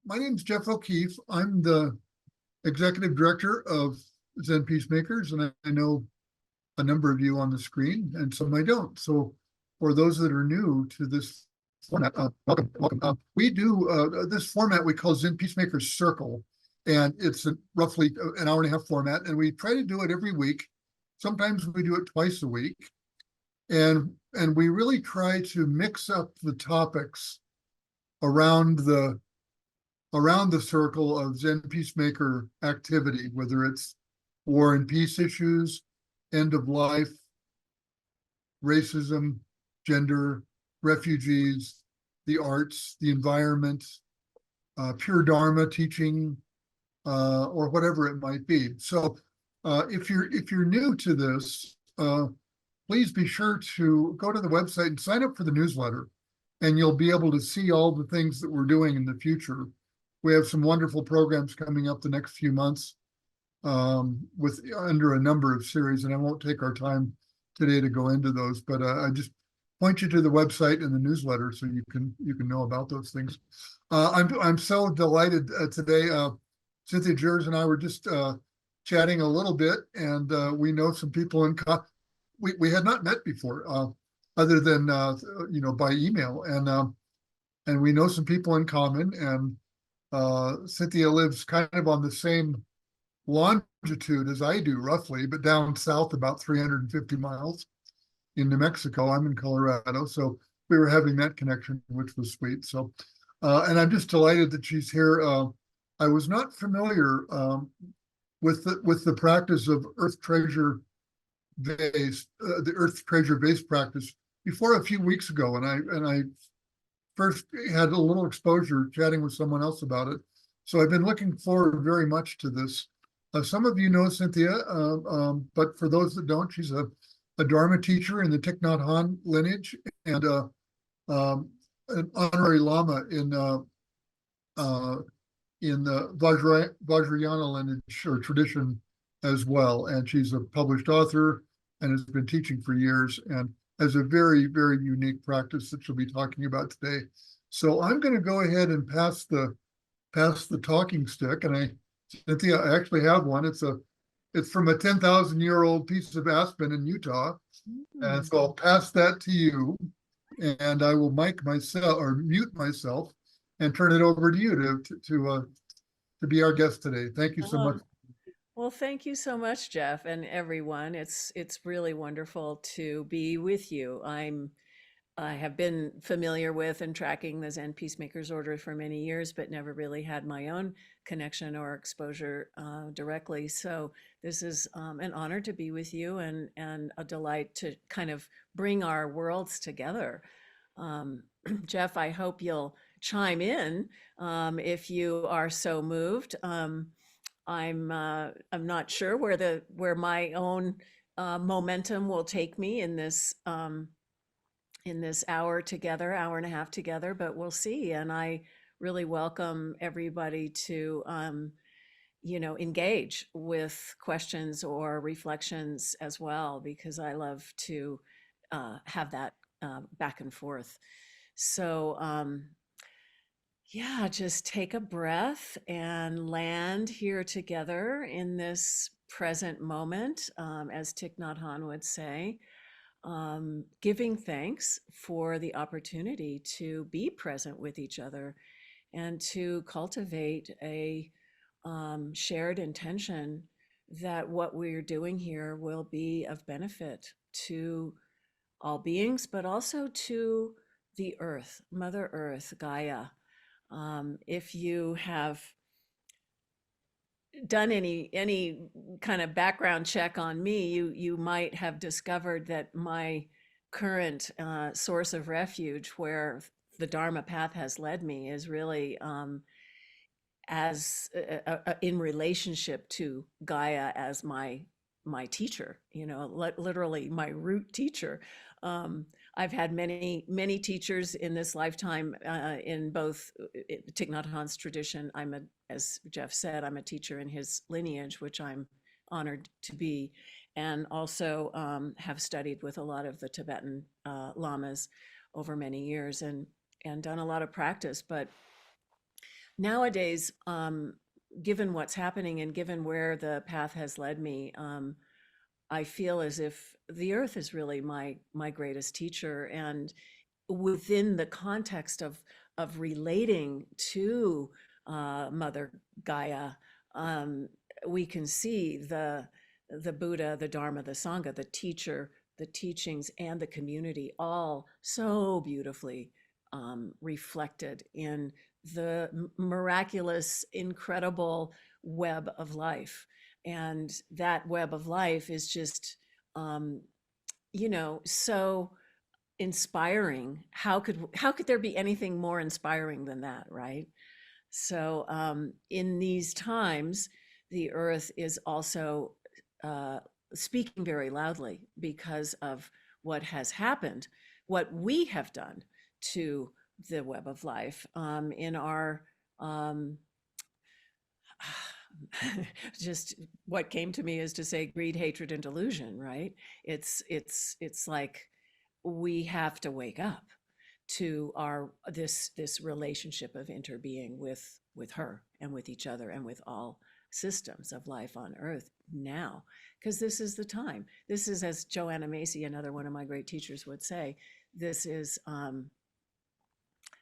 My name is Jeff O'Keefe. I'm the executive director of Zen Peacemakers, and I know a number of you on the screen, and some I don't. So, for those that are new to this format, welcome, welcome. We do this format we call Zen Peacemakers Circle, and it's roughly an hour and a half format, and we try to do it every week. Sometimes we do it twice a week, and we really try to mix up the topics around the circle of Zen Peacemaker activity, whether it's war and peace issues, end of life, racism, gender, refugees, the arts, the environment, pure Dharma teaching, or whatever it might be. So if you're new to this, please be sure to go to the website and sign up for the newsletter, and you'll be able to see all the things that we're doing in the future. We have some wonderful programs coming up the next few months with under a number of series, and I won't take our time today to go into those, but I just point you to the website and the newsletter so you can know about those things. I'm so delighted today. Cynthia Jers and I were just chatting a little bit, and we know some people we had not met before, other than by email, and we know some people in common. And Cynthia lives kind of on the same longitude as I do, roughly, but down south about 350 miles in New Mexico. I'm in Colorado, so we were having that connection, which was sweet. So, and I'm just delighted that she's here. I was not familiar with the practice of Earth Treasure Vase, the Earth Treasure Vase practice before a few weeks ago, and I first had a little exposure chatting with someone else about it. So I've been looking forward very much to this. Some of you know Cynthia, but for those that don't, she's a Dharma teacher in the Thich Nhat Hanh lineage, and an honorary Lama in the Vajrayana lineage or tradition as well. And she's a published author and has been teaching for years, and has a very, very unique practice that she'll be talking about today. So I'm going to go ahead and pass the talking stick. And Cynthia, I actually have one. It's from a 10,000-year-old piece of aspen in Utah. And so I'll pass that to you, and I will mute myself and turn it over to you to be our guest today. Thank you so much. Well, thank you so much, Jeff, and everyone. It's really wonderful to be with you. I have been familiar with and tracking the Zen Peacemakers Order for many years, but never really had my own connection or exposure directly. So this is an honor to be with you, and a delight to kind of bring our worlds together. Jeff, I hope you'll chime in if you are so moved. I'm not sure where my own momentum will take me in this hour and a half together, but we'll see. And I really welcome everybody to engage with questions or reflections as well, because I love to have that back and forth. So yeah, just take a breath and land here together in this present moment, as Thich Nhat Hanh would say, giving thanks for the opportunity to be present with each other and to cultivate a shared intention that what we're doing here will be of benefit to all beings, but also to the earth, Mother Earth, Gaia. If you have done any kind of background check on me, you might have discovered that my current source of refuge, where the Dharma path has led me, is really as in relationship to Gaia as my teacher. Literally my root teacher. I've had many teachers in this lifetime, in both Thich Nhat Hanh's tradition. As Jeff said, I'm a teacher in his lineage, which I'm honored to be, and also have studied with a lot of the Tibetan lamas over many years, and done a lot of practice. But nowadays, given what's happening and given where the path has led me, I feel as if the earth is really my greatest teacher, and within the context of relating to Mother Gaia, um, we can see the Buddha, the Dharma, the Sangha, the teacher, the teachings, and the community all so beautifully reflected in the miraculous, incredible web of life. And that web of life is just, um, so inspiring. How could there be anything more inspiring than that, right? So in these times, the earth is also uh, speaking very loudly because of what has happened, what we have done to the web of life in our um, just what came to me is to say greed, hatred, and delusion, right? It's like we have to wake up to our this relationship of interbeing with her and with each other and with all systems of life on earth now, because this is the time. This is, as Joanna Macy, another one of my great teachers, would say, this is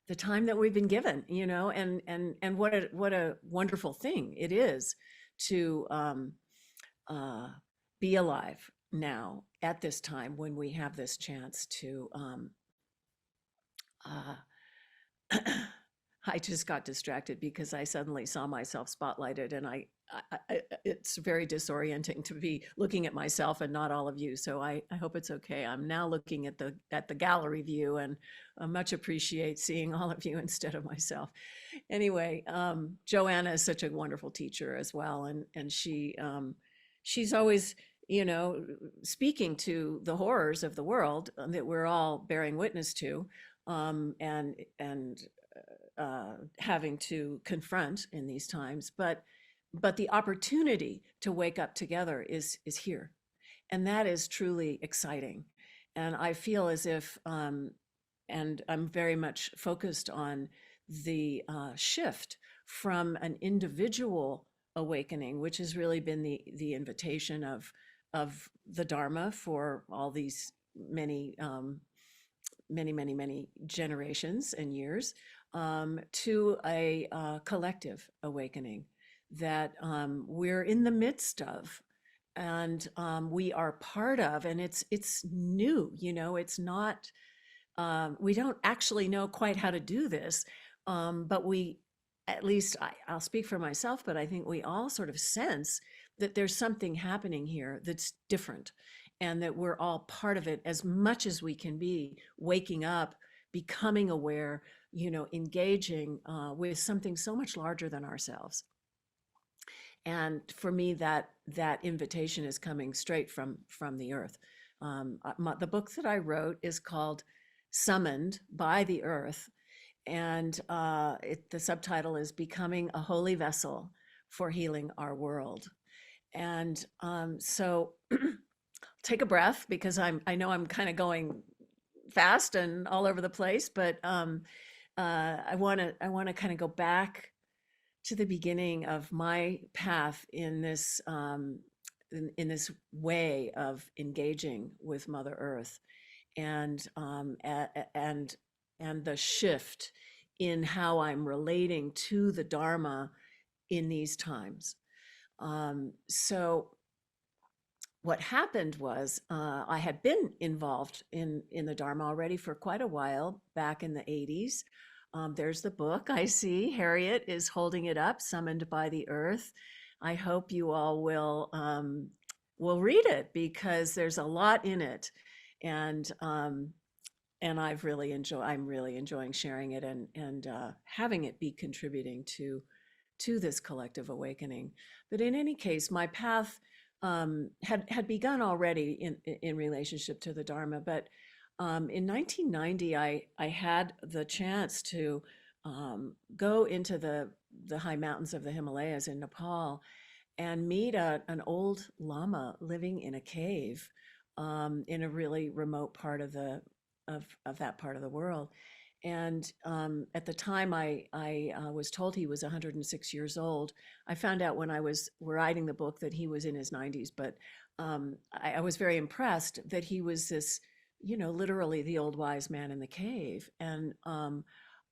the time that we've been given, and what a wonderful thing it is to uh, be alive now at this time when we have this chance to uh, I just got distracted because I suddenly saw myself spotlighted, and it's very disorienting to be looking at myself and not all of you. So I hope it's okay. I'm now looking at the gallery view, and I much appreciate seeing all of you instead of myself. Anyway, Joanna is such a wonderful teacher as well, and she's always, speaking to the horrors of the world that we're all bearing witness to, and having to confront in these times. But the opportunity to wake up together is here, and that is truly exciting. And I feel as if, and I'm very much focused on the shift from an individual awakening, which has really been the invitation of the Dharma for all these many many generations and years, to a collective awakening that we're in the midst of, and we are part of, and it's new. It's not. We don't actually know quite how to do this, but we, at least I'll speak for myself, but I think we all sort of sense that there's something happening here that's different, and that we're all part of it as much as we can be, waking up, becoming aware, engaging with something so much larger than ourselves. And for me, that invitation is coming straight from the earth. The book that I wrote is called Summoned by the Earth, and the subtitle is Becoming a Holy Vessel for Healing Our World. And so take a breath, because I know I'm kind of going fast and all over the place, but I want to kind of go back to the beginning of my path in this in this way of engaging with Mother Earth, and and the shift in how I'm relating to the Dharma in these times. So what happened was, I had been involved in the Dharma already for quite a while back in the 80s. There's the book I see. Harriet is holding it up, Summoned by the Earth. I hope you all will read it, because there's a lot in it, and I'm really enjoying sharing it, and having it be contributing to this collective awakening. But in any case, my path had begun already in relationship to the Dharma. But in 1990, I had the chance to go into the high mountains of the Himalayas in Nepal, and meet an old lama living in a cave in a really remote part of that part of the world. And at the time, I was told he was 106 years old. I found out when I was writing the book that he was in his 90s, but I was very impressed that he was this, literally the old wise man in the cave. And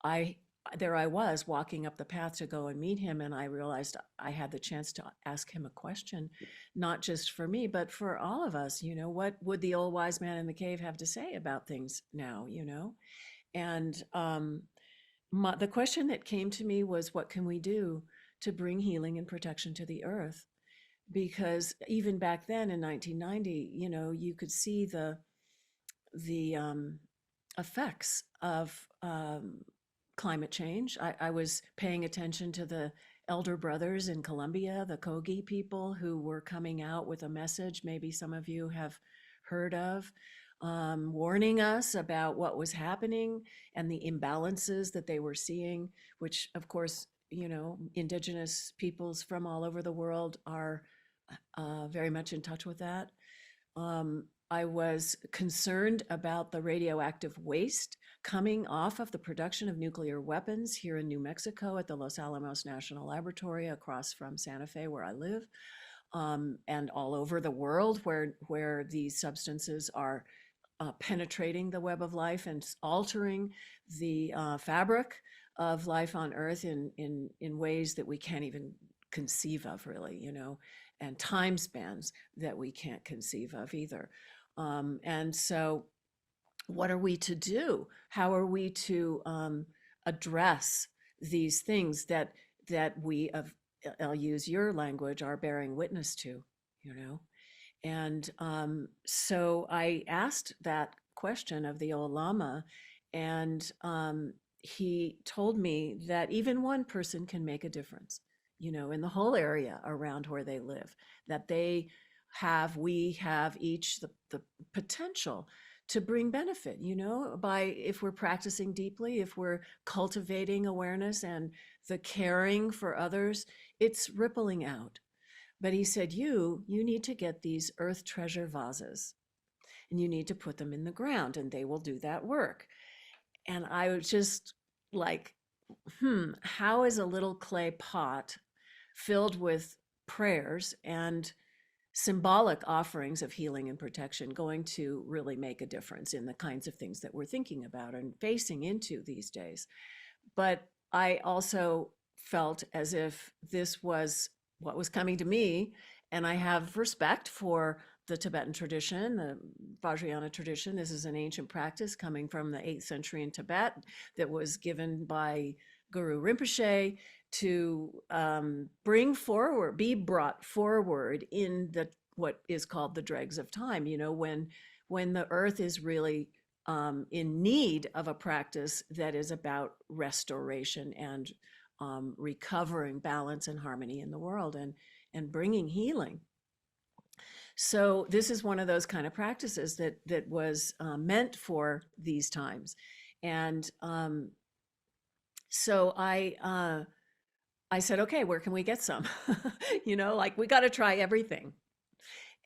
I there I was walking up the path to go and meet him, and I realized I had the chance to ask him a question, not just for me, but for all of us. What would the old wise man in the cave have to say about things now? And the question that came to me was, what can we do to bring healing and protection to the earth? Because even back then in 1990, you could see the effects of climate change. I was paying attention to the elder brothers in Colombia, the Kogi people, who were coming out with a message maybe some of you have heard of, warning us about what was happening and the imbalances that they were seeing, which, of course, indigenous peoples from all over the world are very much in touch with that. I was concerned about the radioactive waste coming off of the production of nuclear weapons here in New Mexico at the Los Alamos National Laboratory across from Santa Fe, where I live, and all over the world where these substances are penetrating the web of life and altering the fabric of life on Earth in ways that we can't even conceive of, really, and time spans that we can't conceive of either. And so, what are we to do? How are we to address these things that we have, I'll use your language, are bearing witness to, you know? And so I asked that question of the old Lama, and he told me that even one person can make a difference, in the whole area around where they live, that we have each the potential to bring benefit, by if we're practicing deeply, if we're cultivating awareness and the caring for others, it's rippling out. But he said, you need to get these earth treasure vases and you need to put them in the ground and they will do that work. And I was just like, how is a little clay pot filled with prayers and symbolic offerings of healing and protection going to really make a difference in the kinds of things that we're thinking about and facing into these days? But I also felt as if this was what was coming to me, and I have respect for the Tibetan tradition, the Vajrayana tradition. This is an ancient practice coming from the 8th century in Tibet that was given by Guru Rinpoche to be brought forward in what is called the dregs of time. When the earth is really in need of a practice that is about restoration and recovering balance and harmony in the world and bringing healing. So this is one of those kind of practices that was meant for these times. And so I said, okay, where can we get some? We got to try everything.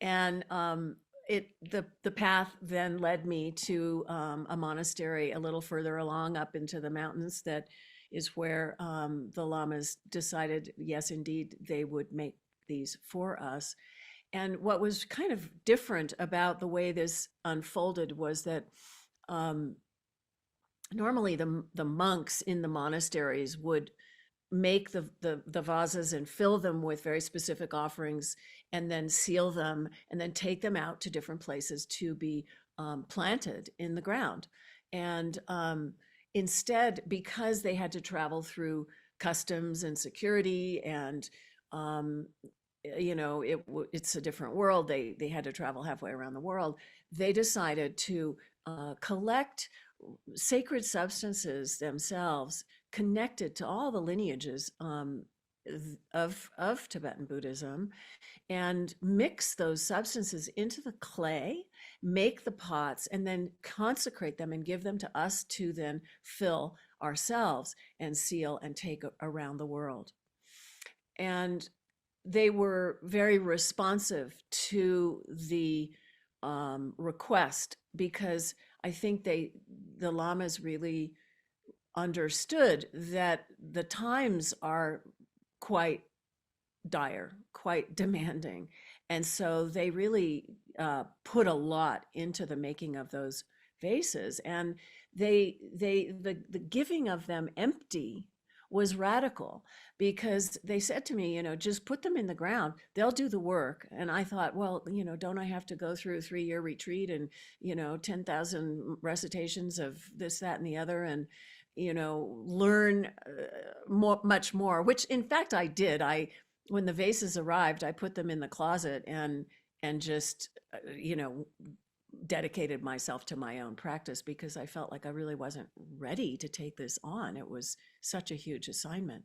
And the path then led me to a monastery a little further along up into the mountains that is where the lamas decided, yes, indeed, they would make these for us. And what was kind of different about the way this unfolded was that normally the monks in the monasteries would make the vases and fill them with very specific offerings and then seal them and then take them out to different places to be planted in the ground. And instead, because they had to travel through customs and security and it's a different world, they had to travel halfway around the world, they decided to collect sacred substances themselves connected to all the lineages of Tibetan Buddhism and mix those substances into the clay, make the pots, and then consecrate them and give them to us to then fill ourselves and seal and take around the world. And they were very responsive to the request, because I think the lamas really understood that the times are quite dire, quite demanding. And so they really put a lot into the making of those vases. And the giving of them empty was radical, because they said to me, just put them in the ground, they'll do the work. And I thought, well, don't I have to go through a 3-year retreat and 10,000 recitations of this, that, and the other, and learn much more, which in fact I did. When the vases arrived, I put them in the closet and just dedicated myself to my own practice, because I felt like I really wasn't ready to take this on. It was such a huge assignment.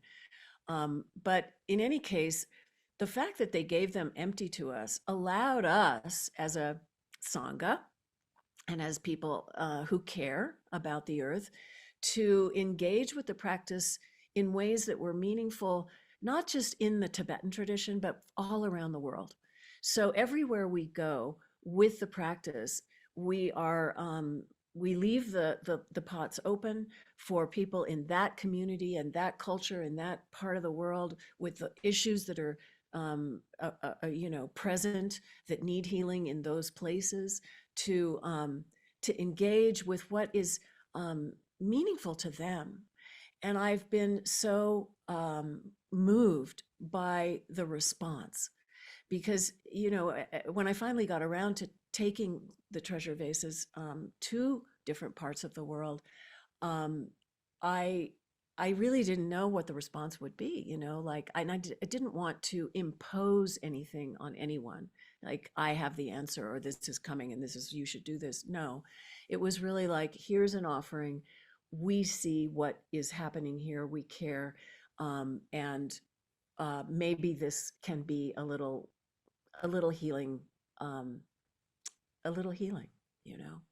But in any case, the fact that they gave them empty to us allowed us as a Sangha and as people who care about the earth to engage with the practice in ways that were meaningful, not just in the Tibetan tradition, but all around the world. So everywhere we go with the practice, we leave the pots open for people in that community and that culture in that part of the world with the issues that are present, that need healing in those places, to engage with what is meaningful to them. And I've been so moved by the response, because when I finally got around to taking the treasure vases to different parts of the world, I really didn't know what the response would be. I didn't want to impose anything on anyone, like I have the answer, or this is coming and you should do this. No, it was really like, here's an offering. We see what is happening here. We care. And maybe this can be a little healing, um, a little healing, you know,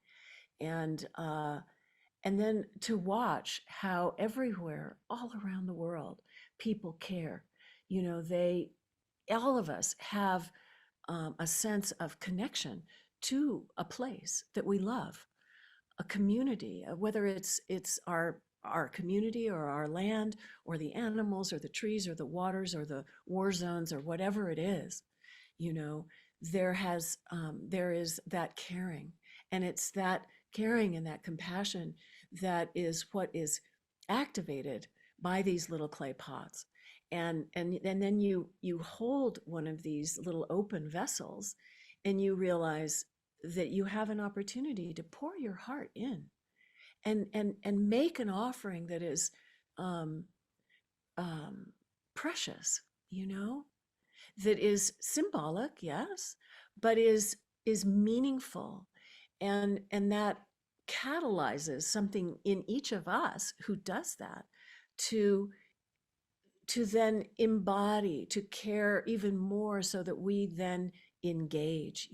and then to watch how everywhere, all around the world, people care. All of us have a sense of connection to a place that we love, a community, whether it's our community or our land or the animals or the trees or the waters or the war zones or whatever it is. you know there is that caring, and it's that caring and that compassion that is what is activated by these little clay pots. And then you hold one of these little open vessels, and you realize that you have an opportunity to pour your heart in and make an offering that is um, um, precious, that is symbolic, yes, but is meaningful, and that catalyzes something in each of us who does that, to then embody, to care even more, so that we then engage.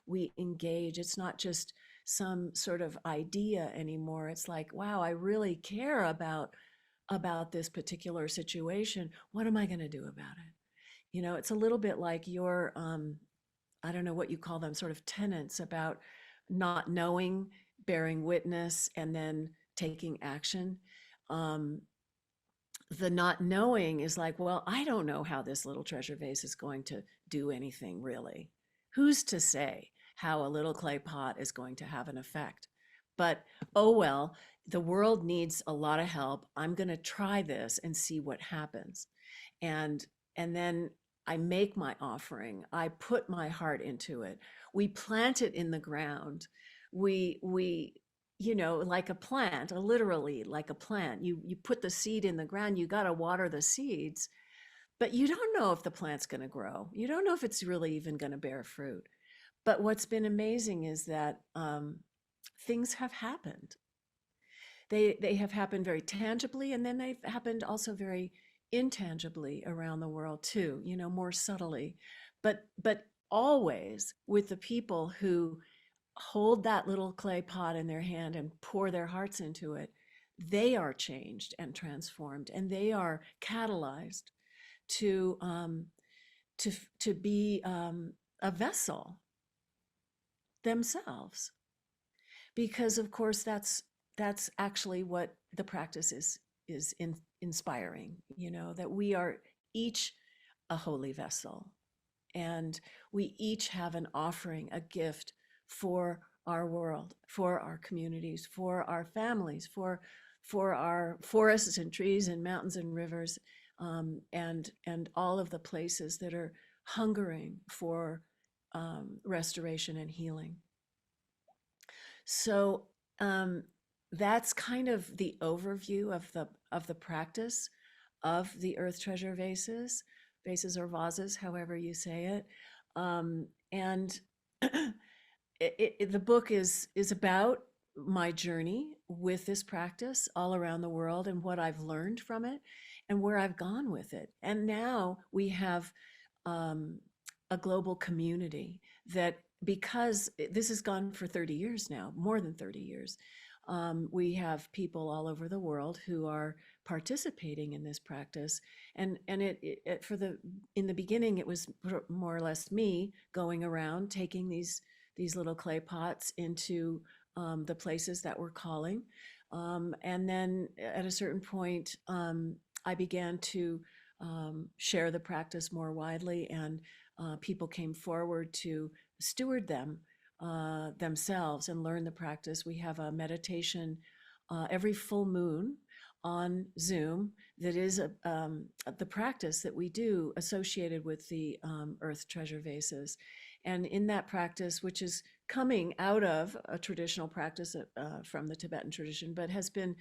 We engage. It's not just some sort of idea anymore. It's like, wow, I really care about this particular situation. What am I going to do about it? It's a little bit like your I don't know what you call them, sort of tenets about not knowing, bearing witness, and then taking action. um, the not knowing is like, well, I don't know how this little treasure vase is going to do anything, really. Who's to say how a little clay pot is going to have an effect? But oh well, the world needs a lot of help. I'm going to try this and see what happens. And then I make my offering. I put my heart into it. We plant it in the ground. We like a plant, literally like a plant. You put the seed in the ground, you got to water the seeds, but you don't know if the plant's going to grow. You don't know if it's really even going to bear fruit. But what's been amazing is that things have happened. They have happened very tangibly, and then they've happened also very intangibly around the world too, more subtly, but always with the people who hold that little clay pot in their hand and pour their hearts into it. They are changed and transformed, and they are catalyzed to to be a vessel themselves, because of course that's actually what the practice is inspiring, that we are each a holy vessel, and we each have an offering, a gift for our world, for our communities, for our families, for our forests and trees and mountains and rivers, and all of the places that are hungering for restoration and healing. So that's kind of the overview of the practice of the Earth Treasure vases, vases or vases, however you say it. And the book is about my journey with this practice all around the world and what I've learned from it and where I've gone with it. And now we have a global community that, because this has gone for 30 years now, more than 30 years, we have people all over the world who are participating in this practice. And in the beginning, it was more or less me going around taking these little clay pots into the places that were calling. And then at a certain point, I began to share the practice more widely, and people came forward to steward them themselves and learn the practice. We have a meditation every full moon on Zoom that is the practice that we do associated with the Earth Treasure vases. And in that practice, which is coming out of a traditional practice from the Tibetan tradition, but has been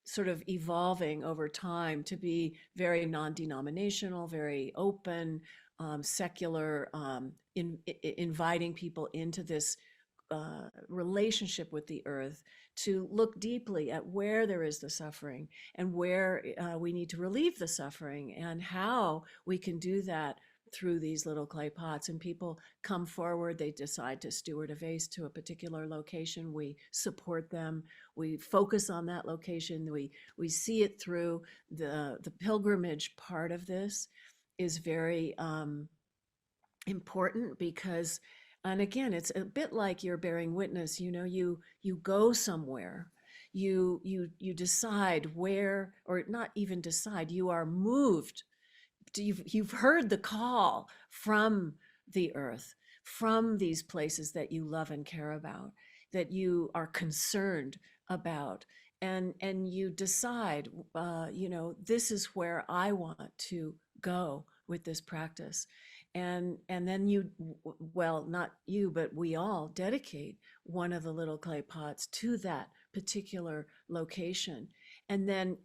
sort of evolving over time to be very non-denominational, very open, secular, inviting people into this relationship with the earth, to look deeply at where there is the suffering and where we need to relieve the suffering, and how we can do that through these little clay pots. And people come forward, they decide to steward a vase to a particular location. We support them. We focus on that location. We see it through. The pilgrimage part of this is very important, because, and again, it's a bit like you're bearing witness. You go somewhere, you decide where, or not even decide, you are moved. You've heard the call from the earth, from these places that you love and care about, that you are concerned about, and you decide, this is where I want to go with this practice. And then well, not you, but we all dedicate one of the little clay pots to that particular location. And then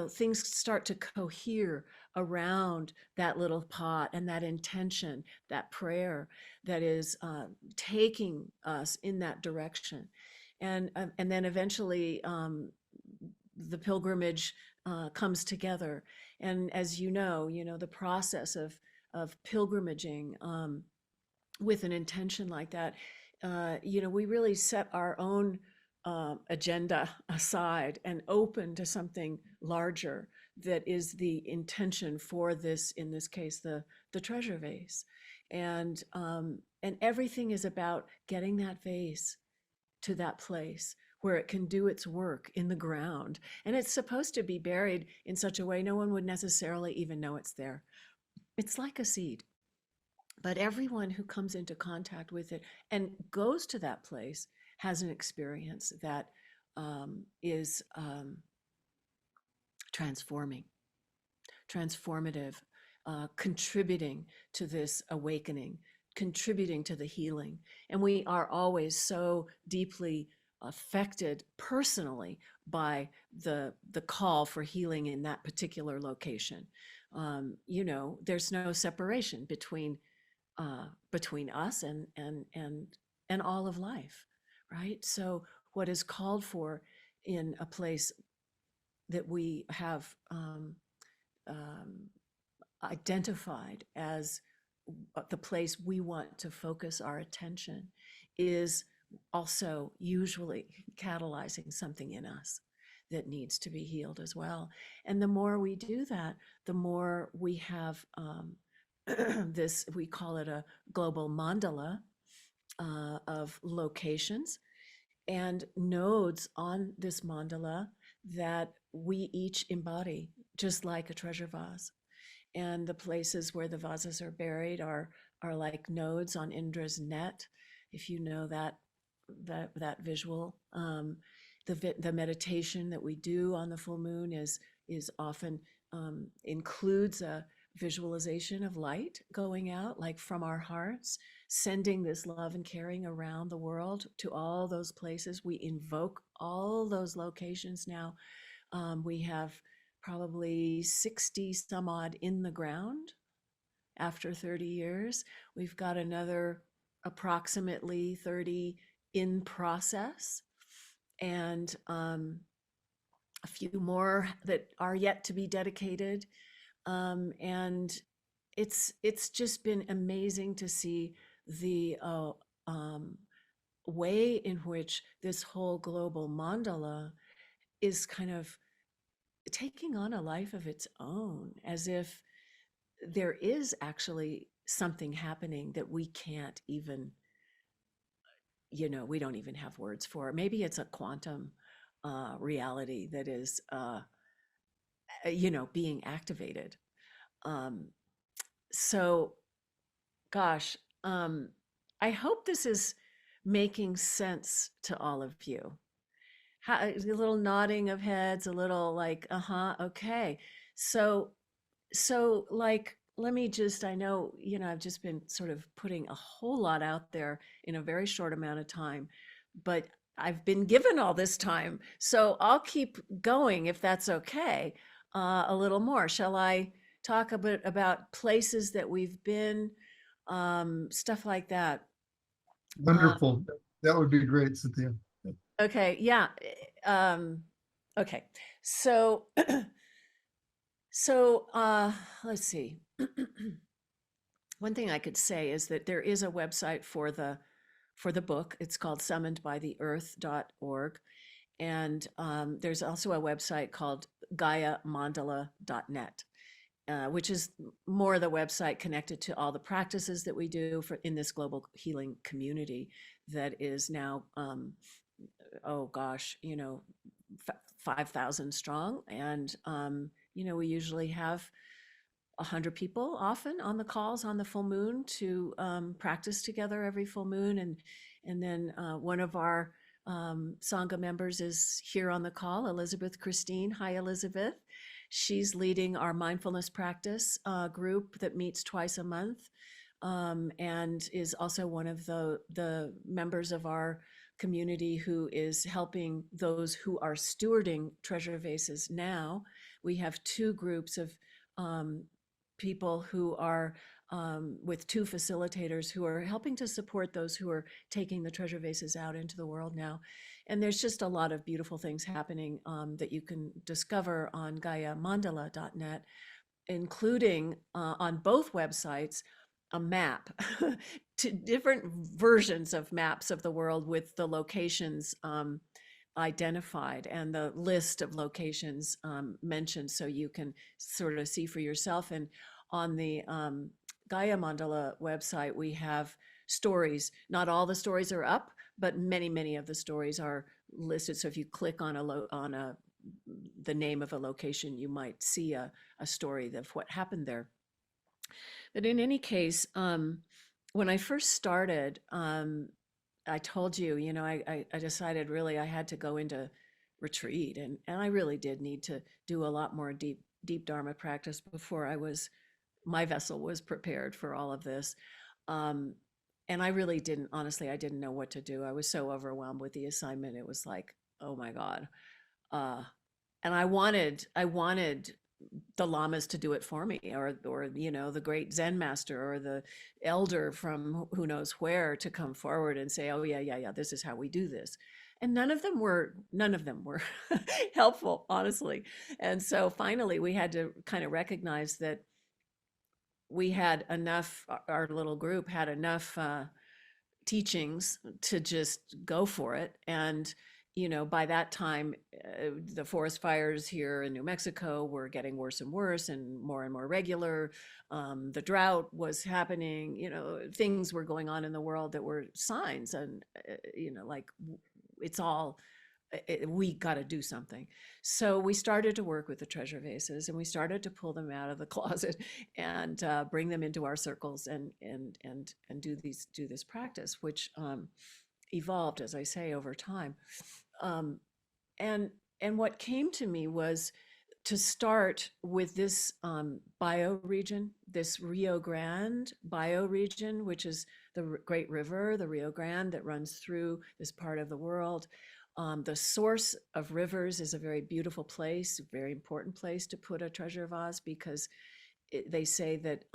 things start to cohere around that little pot and that intention, that prayer that is taking us in that direction. And then eventually the pilgrimage comes together. And as you know, the process of pilgrimaging with an intention like that, we really set our own agenda aside and open to something larger that is the intention for this, in this case, the treasure vase. And everything is about getting that vase to that place where it can do its work in the ground. And it's supposed to be buried in such a way no one would necessarily even know it's there. It's like a seed. But everyone who comes into contact with it and goes to that place has an experience that is transformative, contributing to this awakening, contributing to the healing. And we are always so deeply affected personally by the call for healing in that particular location. There's no separation between us and all of life, right? So what is called for in a place that we have identified as the place we want to focus our attention is also usually catalyzing something in us that needs to be healed as well. And the more we do that, the more we have this, we call it a global mandala of locations and nodes on this mandala that we each embody, just like a treasure vase. And the places where the vases are buried are like nodes on Indra's net, if you know that visual. The meditation that we do on the full moon is often includes a visualization of light going out, like from our hearts, sending this love and caring around the world to all those places. We invoke all those locations now. We have probably 60 some odd in the ground after 30 years. We've got another approximately 30 in process, and a few more that are yet to be dedicated. And it's just been amazing to see the way in which this whole global mandala is kind of taking on a life of its own, as if there is actually something happening that we can't even, we don't even have words for. Maybe it's a quantum reality that is, being activated. Um, so, gosh, I hope this is making sense to all of you. A little nodding of heads, a little like, uh-huh, okay. So like, let me just, I know, I've just been sort of putting a whole lot out there in a very short amount of time, but I've been given all this time. So I'll keep going if that's okay. A little more. Shall I talk a bit about places that we've been, stuff like that? Uh, Wonderful. That would be great, Cynthia. okay, yeah. Okay. So so let's see. One thing I could say is that there is a website for the book. It's called summonedbytheearth.org. And there's also a website called gaiamandala.net, which is more the website connected to all the practices that we do in this global healing community that is now, oh gosh, 5,000 strong. And, we usually have 100 people often on the calls on the full moon to practice together every full moon. And then one of our Sangha members is here on the call, Elizabeth Christine. Hi, Elizabeth. She's leading our mindfulness practice group that meets twice a month, and is also one of the members of our community who is helping those who are stewarding treasure vases now. We have two groups of um, people who are with two facilitators who are helping to support those who are taking the treasure vases out into the world now. And there's just a lot of beautiful things happening that you can discover on gaiamandala.net, including on both websites a map to different versions of maps of the world with the locations identified and the list of locations mentioned, so you can sort of see for yourself. And on the Gaia Mandala website, we have stories. Not all the stories are up, but many of the stories are listed. So if you click on the name of a location, you might see a story of what happened there. But in any case, when I first started, I told you, I decided really I had to go into retreat, and I really did need to do a lot more deep Dharma practice before my vessel was prepared for all of this. Um, and I really didn't, honestly, I didn't know what to do. I was so overwhelmed with the assignment. It was like, oh my God. Uh, and I wanted the lamas to do it for me, or the great Zen master or the elder from who knows where to come forward and say, oh yeah, this is how we do this. And none of them were helpful, honestly. And so finally we had to kind of recognize that we had enough, our little group had enough teachings to just go for it. And by that time, the forest fires here in New Mexico were getting worse and worse and more regular. The drought was happening. Things were going on in the world that were signs, and like it's all we got to do something. So we started to work with the treasure vases, and we started to pull them out of the closet and bring them into our circles and do this practice, which evolved, as I say, over time. Um, and and what came to me was to start with this bioregion, this Rio Grande bioregion, which is the great river, the Rio Grande, that runs through this part of the world. The source of rivers is a very beautiful place, a very important place to put a treasure vase, because they say that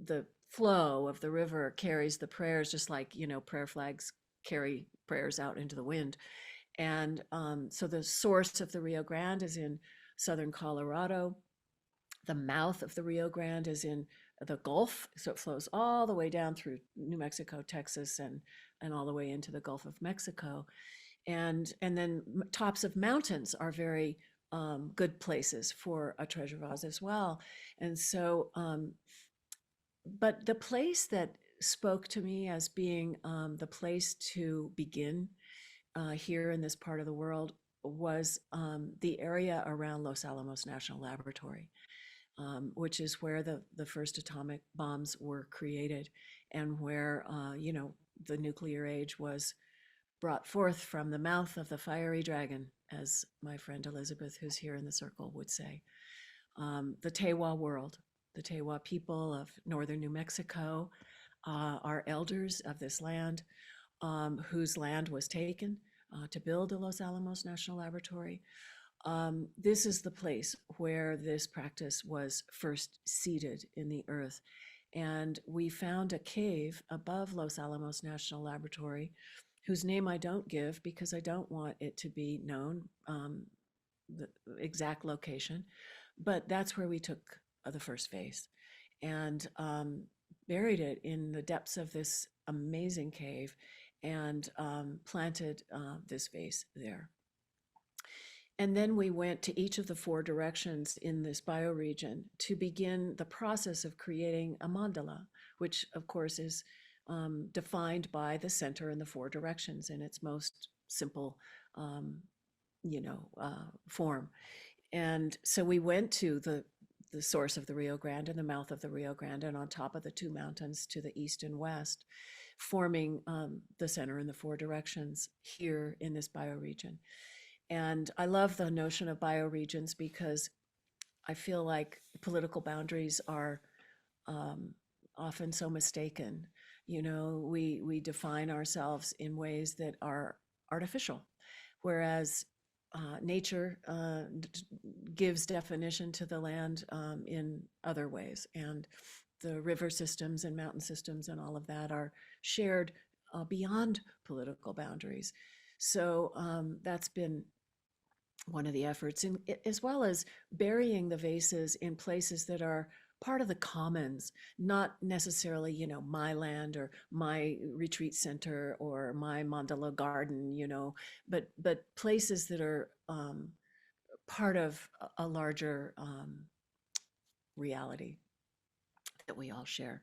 the flow of the river carries the prayers, just like, prayer flags carry prayers out into the wind. And so the source of the Rio Grande is in southern Colorado. The mouth of the Rio Grande is in the Gulf, so it flows all the way down through New Mexico, Texas, and all the way into the Gulf of Mexico. And then tops of mountains are very good places for a treasure vase as well. And so, but the place that spoke to me as being the place to begin here in this part of the world was the area around Los Alamos National Laboratory, which is where the first atomic bombs were created, and where, the nuclear age was brought forth from the mouth of the fiery dragon, as my friend Elizabeth, who's here in the circle, would say. The Tewa world, the Tewa people of northern New Mexico, are elders of this land, whose land was taken to build the Los Alamos National Laboratory. This is the place where this practice was first seeded in the earth. And we found a cave above Los Alamos National Laboratory, whose name I don't give because I don't want it to be known, the exact location. But that's where we took the first vase and buried it in the depths of this amazing cave, and planted this vase there. And then we went to each of the 4 directions in this bioregion to begin the process of creating a mandala, which of course is defined by the center and the 4 directions in its most simple, form. And so we went to the source of the Rio Grande and the mouth of the Rio Grande, and on top of the 2 mountains to the east and west, forming the center and the 4 directions here in this bioregion. And I love the notion of bioregions because I feel like political boundaries are often so mistaken. We define ourselves in ways that are artificial, whereas nature gives definition to the land in other ways. And the river systems and mountain systems and all of that are shared beyond political boundaries. So that's been one of the efforts, and as well as burying the vases in places that are part of the commons, not necessarily, my land or my retreat center or my mandala garden, but places that are part of a larger reality that we all share.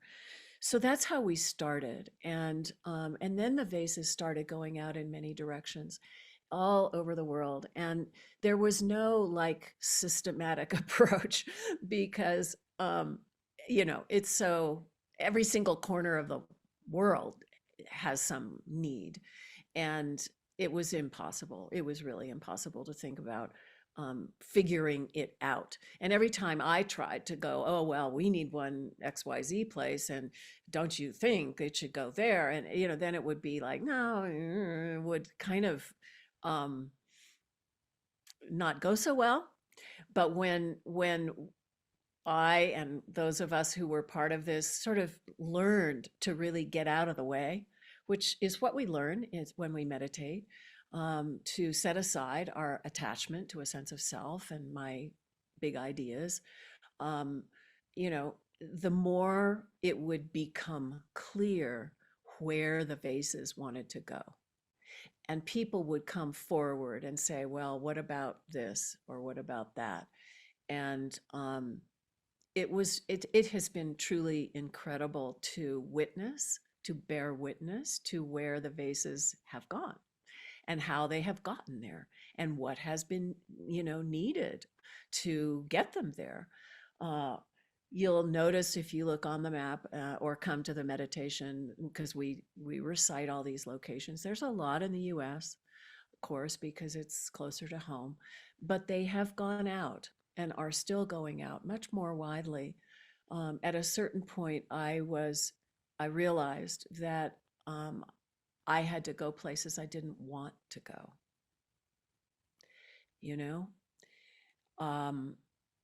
So that's how we started, and then the vases started going out in many directions, all over the world, and there was no like systematic approach because it's so every single corner of the world has some need, and it was impossible. It was really impossible to think about figuring it out. And every time I tried to go, oh, well, we need one XYZ place, and don't you think it should go there? And, then it would be like, no, it would kind of not go so well. But when I and those of us who were part of this sort of learned to really get out of the way, which is what we learn is when we meditate, to set aside our attachment to a sense of self and my big ideas, the more it would become clear where the vases wanted to go. And people would come forward and say, well, what about this or what about that? And it has been truly incredible to witness, to bear witness to where the vases have gone. and how they have gotten there and what has been, needed to get them there. Uh, You'll notice if you look on the map or come to the meditation, because we recite all these locations. There's a lot in the U.S., of course, because it's closer to home, but they have gone out and are still going out much more widely. At a certain point, I realized that I had to go places I didn't want to go. You know, um,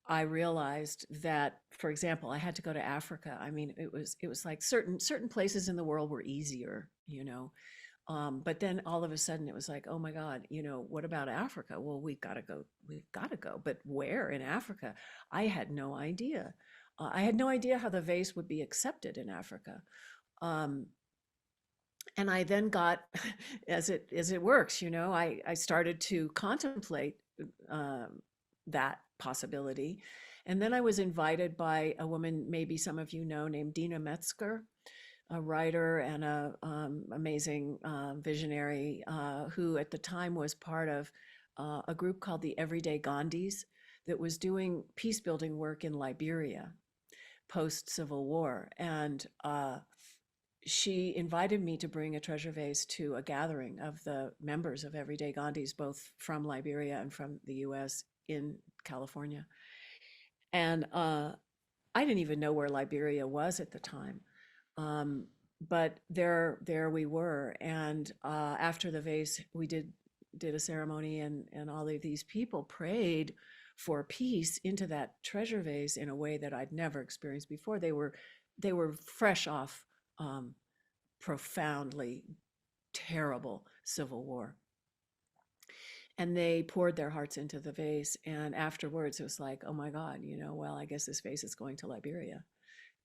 I realized that, for example, I had to go to Africa. I mean, it was like certain places in the world were easier, but then all of a sudden it was like, oh my God, what about Africa? Well, we've got to go. But where in Africa? I had no idea. I had no idea how the vase would be accepted in Africa. Um, and I then got, as it works, I started to contemplate um, that possibility. And then I was invited by a woman, maybe some of you know, named Dina Metzger, a writer and a amazing visionary who at the time was part of a group called the Everyday Gandhis that was doing peace building work in Liberia post Civil War. And she invited me to bring a treasure vase to a gathering of the members of Everyday Gandhis, both from Liberia and from the US in California. And I didn't even know where Liberia was at the time. Um, but there we were. And after the vase, we did a ceremony, and all of these people prayed for peace into that treasure vase in a way that I'd never experienced before. They were fresh off profoundly terrible civil war. And they poured their hearts into the vase. And afterwards, it was like, oh my God, well, I guess this vase is going to Liberia.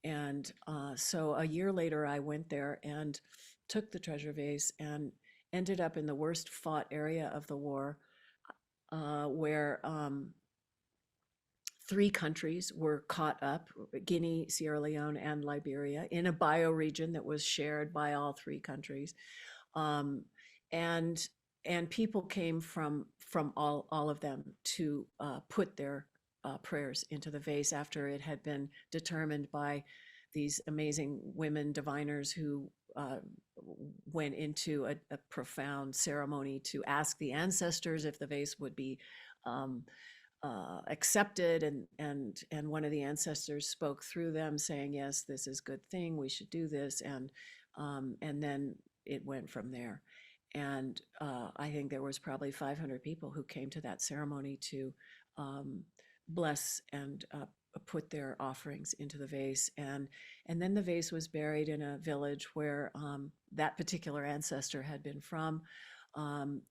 And so a year later, I went there and took the treasure vase and ended up in the worst fought area of the war, where 3 countries were caught up: Guinea, Sierra Leone, and Liberia, in a bioregion that was shared by all 3 countries. Um, and and people came from all of them to put their prayers into the vase after it had been determined by these amazing women diviners who went into a profound ceremony to ask the ancestors if the vase would be um, accepted, and one of the ancestors spoke through them, saying, "Yes, this is a good thing. We should do this," and then it went from there. And I think there was probably 500 people who came to that ceremony to um, bless and put their offerings into the vase. And then the vase was buried in a village where that particular ancestor had been from.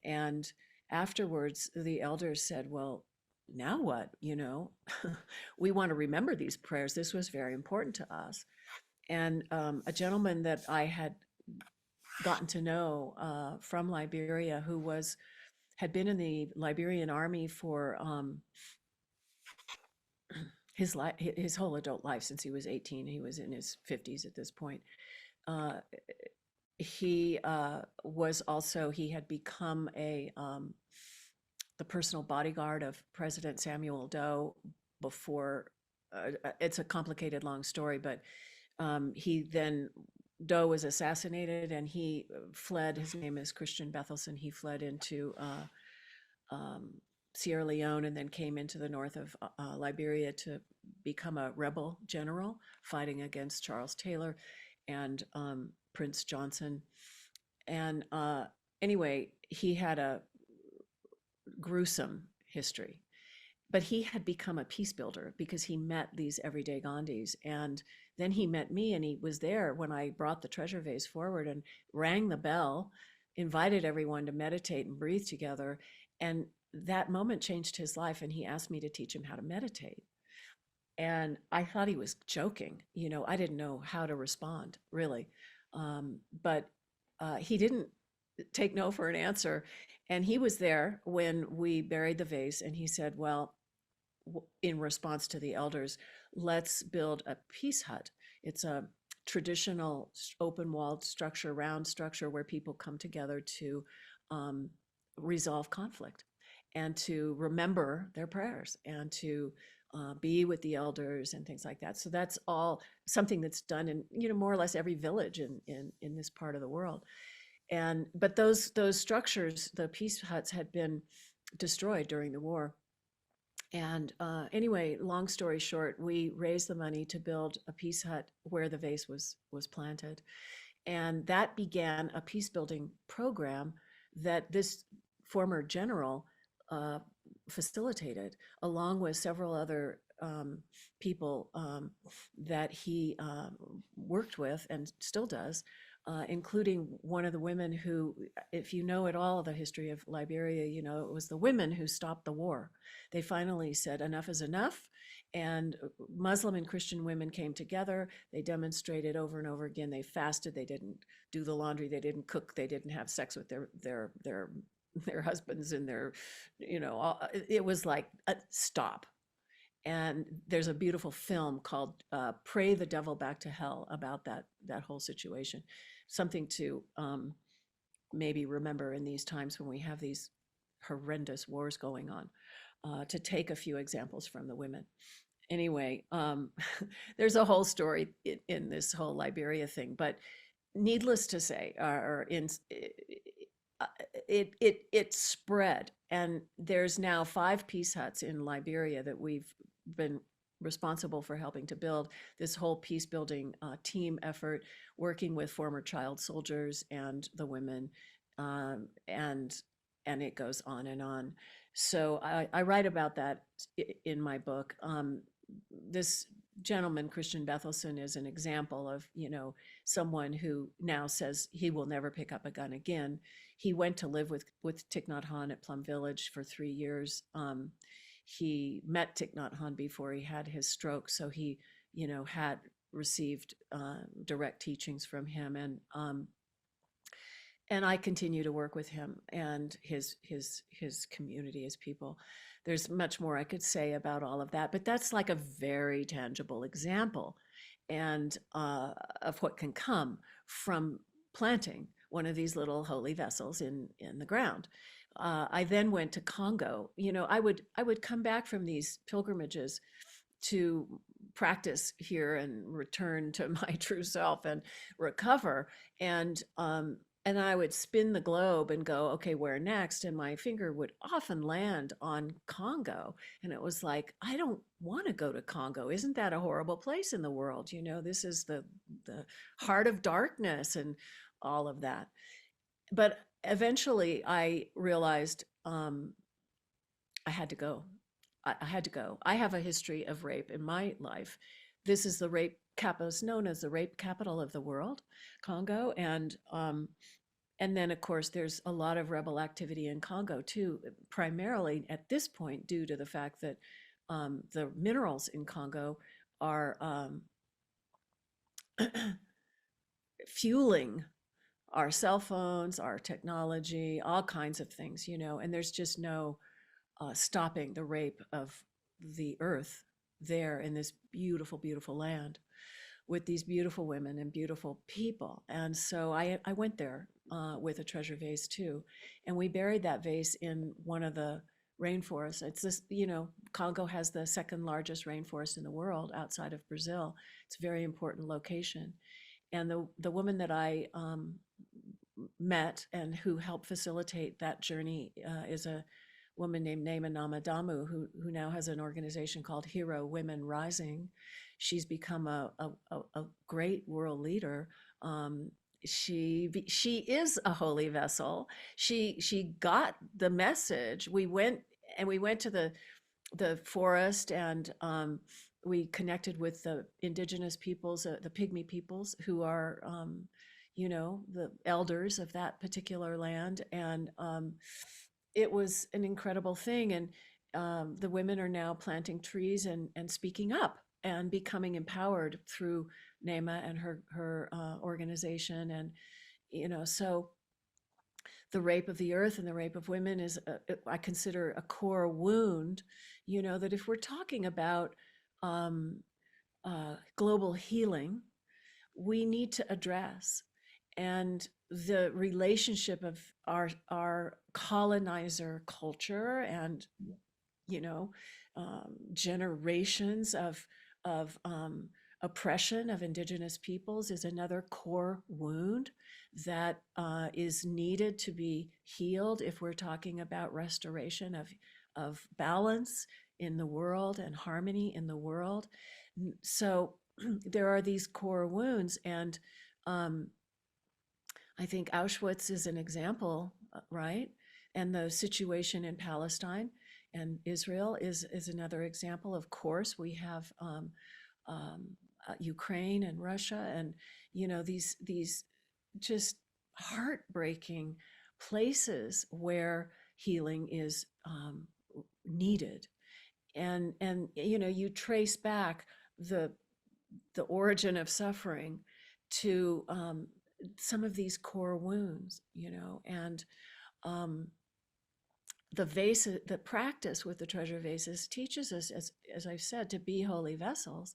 And afterwards, the elders said, well, now what? We want to remember these prayers. This was very important to us. And a gentleman that I had gotten to know from Liberia, who had been in the Liberian army for his whole adult life since he was 18. He was in his 50s at this point. He had become the personal bodyguard of President Samuel Doe before. It's a complicated, long story, but Doe was assassinated, and he fled. His name is Christian Bethelson. He fled into Sierra Leone and then came into the north of Liberia to become a rebel general fighting against Charles Taylor and Prince Johnson. And anyway, he had a gruesome history, but he had become a peace builder because he met these Everyday Gandhis. And then he met me, and he was there when I brought the treasure vase forward and rang the bell, invited everyone to meditate and breathe together. And that moment changed his life, and he asked me to teach him how to meditate. And I thought he was joking. I didn't know how to respond, really. But he didn't take no for an answer. And he was there when we buried the vase, and he said, well, in response to the elders, let's build a peace hut. It's a traditional open walled structure, round structure, where people come together to resolve conflict and to remember their prayers and to be with the elders and things like that. So that's all something that's done in, more or less every village in this part of the world. And but those structures, the peace huts, had been destroyed during the war. And anyway, long story short, we raised the money to build a peace hut where the vase was planted, and that began a peace building program that this former general uh, facilitated, along with several other people that he worked with and still does, including one of the women who, if you know at all the history of Liberia, it was the women who stopped the war. They finally said enough is enough. And Muslim and Christian women came together. They demonstrated over and over again. They fasted. They didn't do the laundry. They didn't cook. They didn't have sex with their husbands and it was like stop. And there's a beautiful film called "Pray the Devil Back to Hell" about that whole situation. Something to maybe remember in these times when we have these horrendous wars going on. To take a few examples from the women. Anyway, there's a whole story in this whole Liberia thing, but needless to say, it spread, and there's now 5 peace huts in Liberia that we've been responsible for helping to build. This whole peace building team effort, working with former child soldiers and the women, and it goes on and on. So I write about that in my book. This gentleman, Christian Bethelson, is an example of, someone who now says he will never pick up a gun again. He went to live with Thich Nhat Hanh at Plum Village for 3 years. He met Thich Nhat Hanh before he had his stroke, so he, had received direct teachings from him, and I continue to work with him and his community, his people. There's much more I could say about all of that, but that's like a very tangible example, and of what can come from planting one of these little holy vessels in the ground. I then went to Congo. I would come back from these pilgrimages to practice here and return to my true self and recover. And I would spin the globe and go, okay, where next? And my finger would often land on Congo. And it was like, I don't want to go to Congo. Isn't that a horrible place in the world? This is the heart of darkness and all of that. But eventually I realized I had to go. I had to go. I have a history of rape in my life. This is the rape capital, is known as the rape capital of the world, Congo, and then of course there's a lot of rebel activity in Congo too, primarily at this point due to the fact that the minerals in Congo are fueling our cell phones, our technology, all kinds of things, and there's just no stopping the rape of the earth there in this beautiful, beautiful land with these beautiful women and beautiful people. And so I went there with a treasure vase too. And we buried that vase in one of the rainforests. It's this, Congo has the second largest rainforest in the world outside of Brazil. It's a very important location. And the woman that I met and who helped facilitate that journey is a woman named Nema Namadamu, who now has an organization called Hero Women Rising. She's become a great world leader. She is a holy vessel. She got the message. We went to the forest, and we connected with the indigenous peoples, the Pygmy peoples, who are the elders of that particular land, and it was an incredible thing. And the women are now planting trees and speaking up and becoming empowered through Nema and her organization. And so the rape of the earth and the rape of women is I consider a core wound, that if we're talking about global healing, we need to address. and the relationship of our colonizer culture and you know generations of oppression of indigenous peoples is another core wound that is needed to be healed if we're talking about restoration of balance in the world and harmony in the world. So there are these core wounds, and um, I think Auschwitz is an example, right? And the situation in Palestine and Israel is another example. Of course, we have Ukraine and Russia, and these just heartbreaking places where healing is needed. And you trace back the the origin of suffering to some of these core wounds, and um, the practice with the treasure vases teaches us, as I've said, to be holy vessels.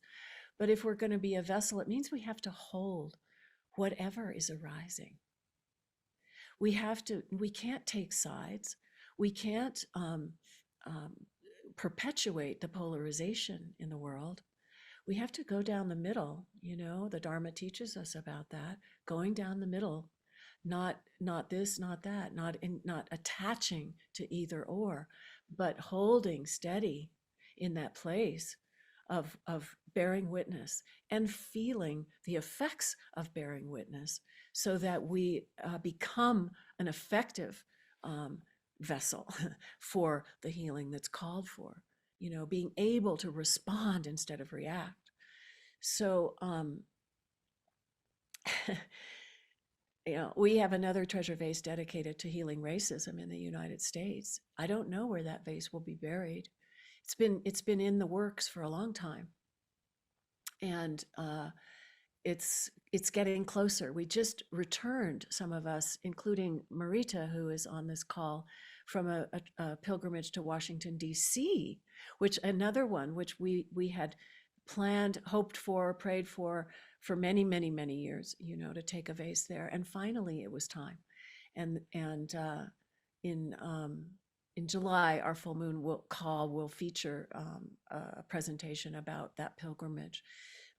But if we're going to be a vessel, it means we have to hold whatever is arising. We can't take sides. We can't um, perpetuate the polarization in the world. We have to go down the middle. The Dharma teaches us about that, going down the middle, not this, not that, not attaching to either or, but holding steady in that place of bearing witness and feeling the effects of bearing witness, so that we become an effective vessel for the healing that's called for, being able to respond instead of react. So we have another treasure vase dedicated to healing racism in the United States. I don't know where that vase will be buried. It's been in the works for a long time, and it's getting closer. We just returned, some of us, including Marita, who is on this call, from a pilgrimage to Washington, D.C., which another one which we had planned, hoped for, prayed for many, many, many years, to take a vase there. And finally it was time. And in July, our full moon will feature a presentation about that pilgrimage.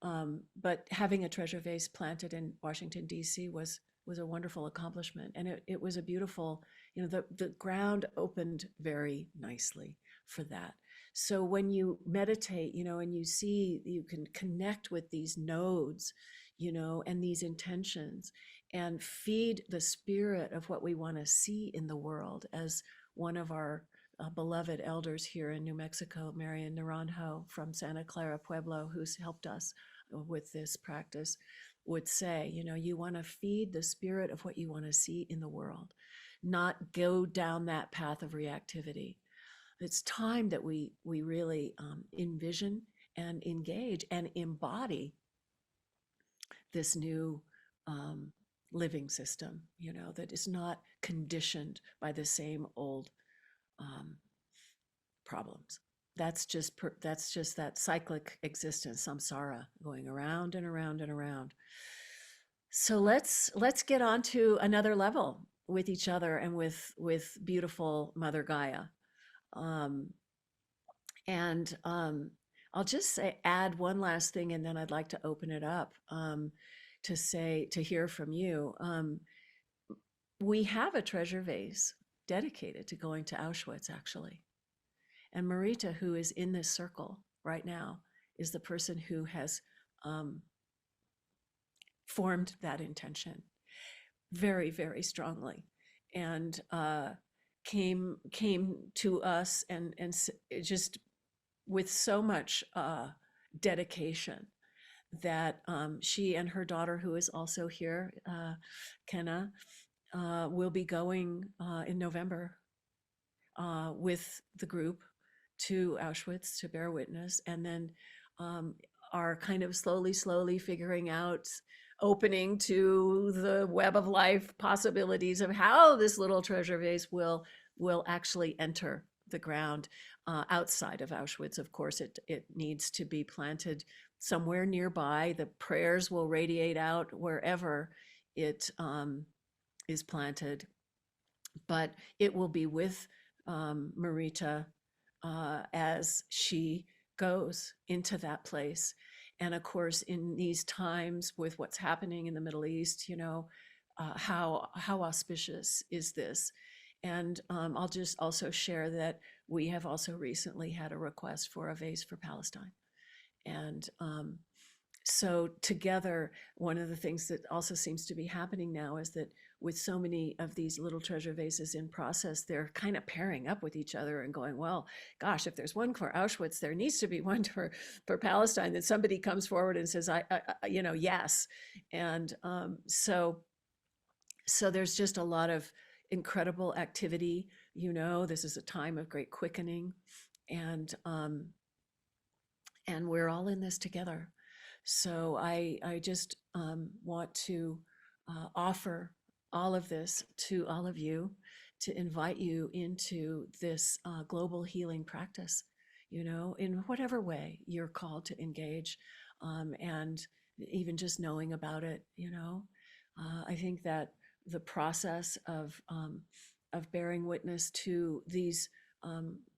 But having a treasure vase planted in Washington, D.C. was a wonderful accomplishment. And it was a beautiful, the ground opened very nicely for that. So when you meditate, and you see, you can connect with these nodes, and these intentions, and feed the spirit of what we want to see in the world. As one of our beloved elders here in New Mexico, Marian Naranjo from Santa Clara Pueblo, who's helped us with this practice, would say, you want to feed the spirit of what you want to see in the world, not go down that path of reactivity. It's time that we really envision and engage and embody this new living system, that is not conditioned by the same old problems. That's just that cyclic existence, samsara, going around and around and around. So let's get on to another level with each other and with beautiful Mother Gaia. And I'll just add one last thing, and then I'd like to open it up to hear from you. We have a treasure vase dedicated to going to Auschwitz, actually. And Marita, who is in this circle right now, is the person who has formed that intention very, very strongly, and came to us and just with so much dedication that she and her daughter, who is also here, Kenna, will be going in November with the group to Auschwitz to bear witness, and then are kind of slowly figuring out, opening to the web of life possibilities of how this little treasure vase will actually enter the ground outside of Auschwitz. Of course, it needs to be planted somewhere nearby. The prayers will radiate out wherever it is planted, but it will be with Marita as she goes into that place. And of course, in these times with what's happening in the Middle East, how auspicious is this? And I'll just also share that we have also recently had a request for a vase for Palestine. And so together, one of the things that also seems to be happening now is that with so many of these little treasure vases in process, they're kind of pairing up with each other and going, well, gosh, if there's one for Auschwitz, there needs to be one for Palestine. Then somebody comes forward and says, yes. And so there's just a lot of incredible activity. This is a time of great quickening, and we're all in this together. So I just want to offer all of this to all of you, to invite you into this global healing practice, in whatever way you're called to engage, and even just knowing about it. I think that the process of bearing witness to these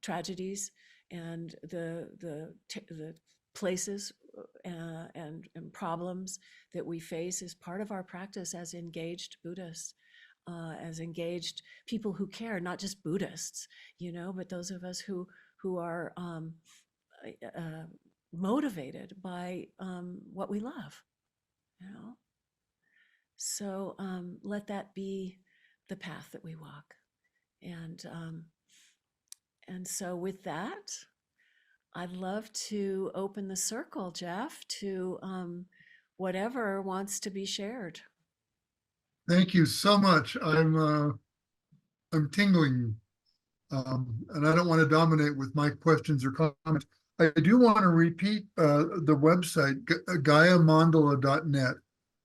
tragedies and the places and problems that we face is part of our practice as engaged Buddhists, as engaged people who care, not just Buddhists, but those of us who are motivated by what we love, you know. So let that be the path that we walk, and so with that, I'd love to open the circle, Jeff, to whatever wants to be shared. Thank you so much. I'm tingling, and I don't want to dominate with my questions or comments. I do want to repeat the website, GaiaMandala.net,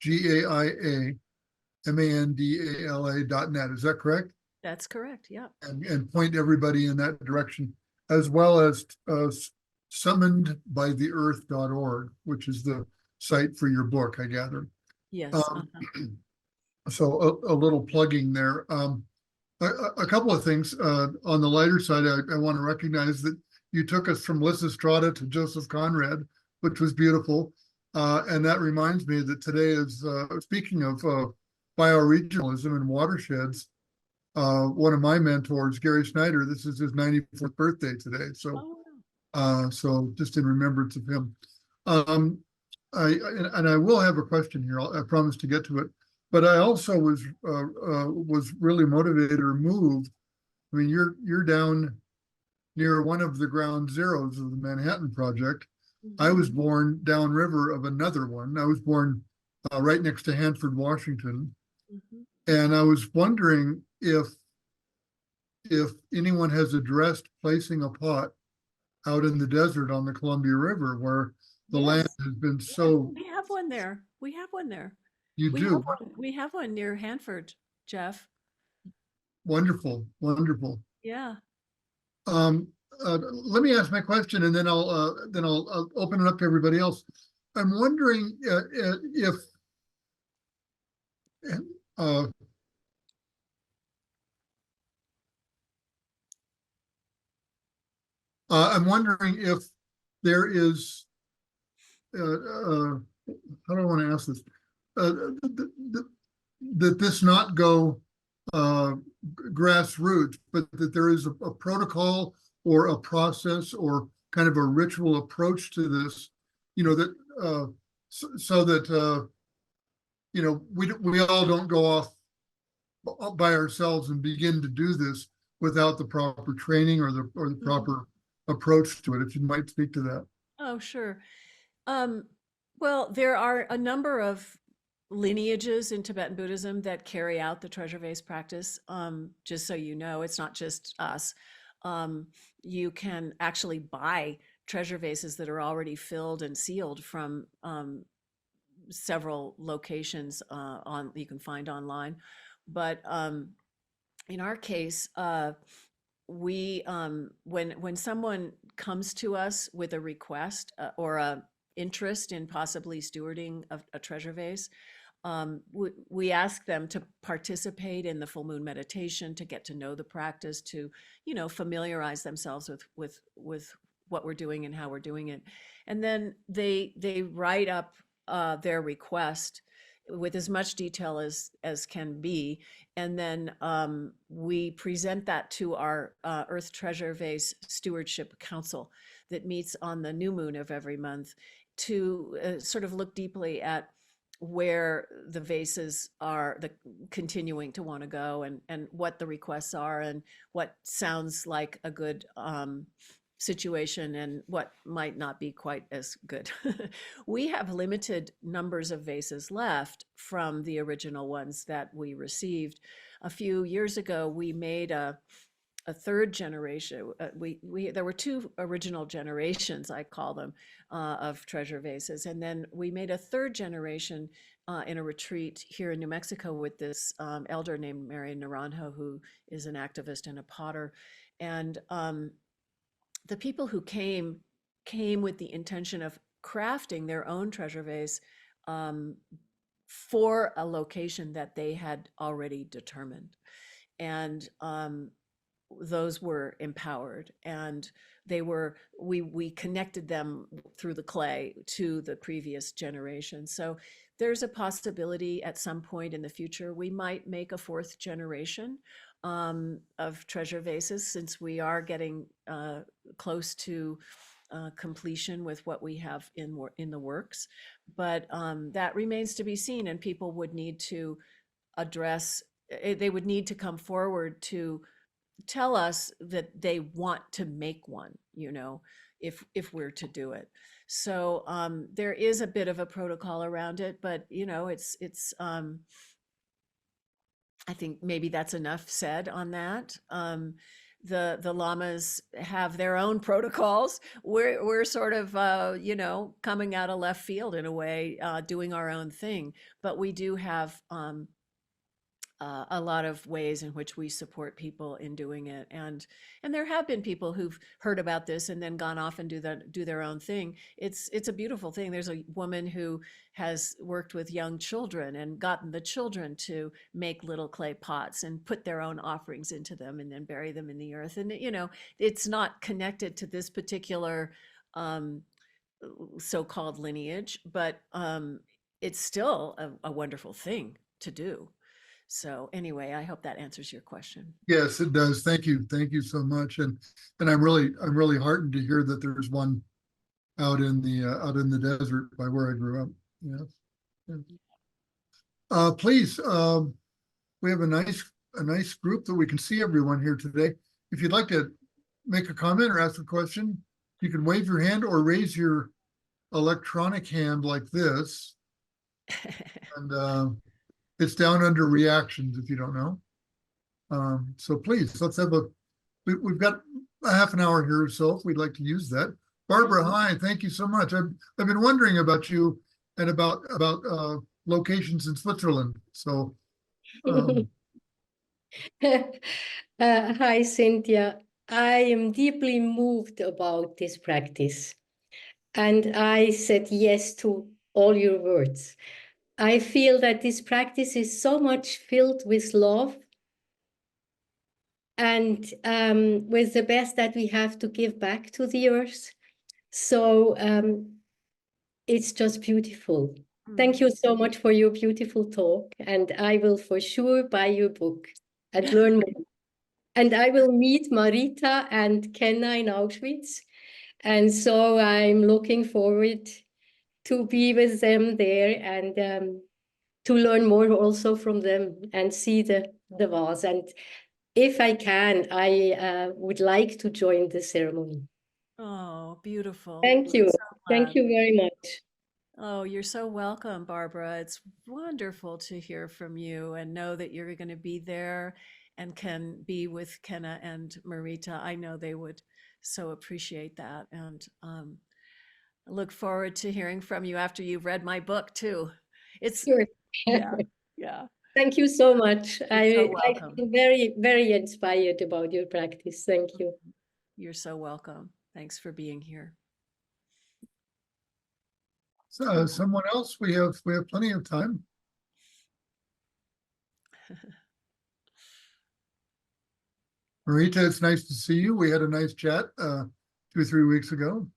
GaiaMandala.net. Is that correct? That's correct. Yeah. And point everybody in that direction, as well as summonedbytheearth.org, which is the site for your book, I gather. Yes. So a little plugging there. A couple of things on the lighter side. I want to recognize that you took us from Lysistrata to Joseph Conrad, which was beautiful. And that reminds me that today is, speaking of bioregionalism and watersheds, one of my mentors, Gary Snyder, this is his 94th birthday today. So, so just in remembrance of him. I will have a question here. I promise to get to it. But I also was really motivated or moved. I mean, you're down near one of the ground zeros of the Manhattan Project. I was born downriver of another one. I was born right next to Hanford, Washington. And I was wondering if anyone has addressed placing a pot out in the desert on the Columbia River, where the land has been so. We have one there. We have one there. You do? We have one near Hanford, Jeff. Wonderful, wonderful. Yeah. Let me ask my question, and then I'll open it up to everybody else. I'm wondering if I'm wondering if there is how do I want to ask this? That this not go grassroots, but that there is a protocol or a process or kind of a ritual approach to this, that so that we all don't go off by ourselves and begin to do this without the proper training or the proper approach to it. If you might speak to that. Oh, sure. Well, there are a number of lineages in Tibetan Buddhism that carry out the treasure vase practice. Just so you know, it's not just us. You can actually buy treasure vases that are already filled and sealed from several locations you can find online. But in our case, we when someone comes to us with a request or a interest in possibly stewarding a treasure vase, we ask them to participate in the full moon meditation, to get to know the practice, to, you know, familiarize themselves with what we're doing and how we're doing it. And then they write up their request with as much detail as can be. And then we present that to our Earth Treasure Vase Stewardship Council that meets on the new moon of every month to sort of look deeply at where the vases are continuing to want to go, and what the requests are, and what sounds like a good situation and what might not be quite as good. We have limited numbers of vases left from the original ones that we received. A few years ago, we made a third generation. There were two original generations, I call them, of treasure vases, and then we made a third generation in a retreat here in New Mexico with this elder named Mary Naranjo, who is an activist and a potter. And the people who came with the intention of crafting their own treasure vase for a location that they had already determined. And those were empowered, and we connected them through the clay to the previous generation. So there's a possibility at some point in the future we might make a fourth generation of treasure vases, since we are getting close to completion with what we have in the works. But that remains to be seen, and people would need to address, they would need to come forward to tell us that they want to make one, you know, if we're to do it. So there is a bit of a protocol around it, but you know, it's I think maybe that's enough said on that. The lamas have their own protocols. We're sort of you know, coming out of left field in a way, doing our own thing, but we do have a lot of ways in which we support people in doing it. And there have been people who've heard about this and then gone off and do their own thing. It's a beautiful thing. There's a woman who has worked with young children and gotten the children to make little clay pots and put their own offerings into them and then bury them in the earth. And you know, it's not connected to this particular so-called lineage, but it's still a wonderful thing to do. So anyway, I hope that answers your question. Yes, it does. Thank you. Thank you so much. And I'm really heartened to hear that there's one out in the desert by where I grew up. Yeah. Please, we have a nice group that we can see everyone here today. If you'd like to make a comment or ask a question, you can wave your hand or raise your electronic hand like this. And it's down under reactions if you don't know. So please, let's have we've got a half an hour here or so if we'd like to use that. Barbara, hi, thank you so much. I've been wondering about you and about locations in Switzerland. So hi, Cynthia. I am deeply moved about this practice, and I said yes to all your words. I feel that this practice is so much filled with love and with the best that we have to give back to the earth. So it's just beautiful. Thank you so much for your beautiful talk. And I will for sure buy your book and learn more. And I will meet Marita and Kenna in Auschwitz. And so I'm looking forward to be with them there and to learn more also from them and see the vase. And if I can, I would like to join the ceremony. Oh, beautiful. Thank you. So Thank you very much. Oh, you're so welcome, Barbara. It's wonderful to hear from you and know that you're going to be there and can be with Kenna and Marita. I know they would so appreciate that. And I look forward to hearing from you after you've read my book too. It's Sure. yeah. Thank you so much. I welcome. feel very, very inspired about your practice. Thank you. You're so welcome. Thanks for being here. someone else, we have plenty of time. Marita, it's nice to see you. We had a nice chat 2 or 3 weeks ago.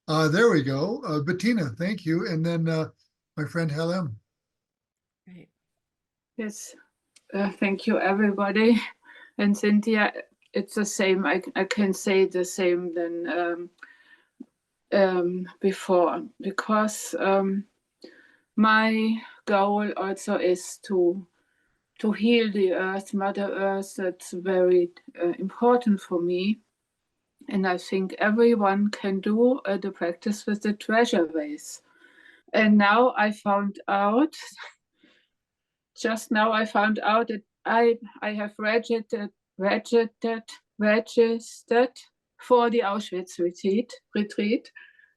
There we go. Bettina, thank you. And then my friend Helen. Great. Yes, thank you, everybody. And Cynthia, it's the same. I can say the same than before, because my goal also is to heal the earth, Mother Earth. That's very important for me. And I think everyone can do the practice with the treasure vase. And now I found out, just now I found out that I have registered for the Auschwitz retreat.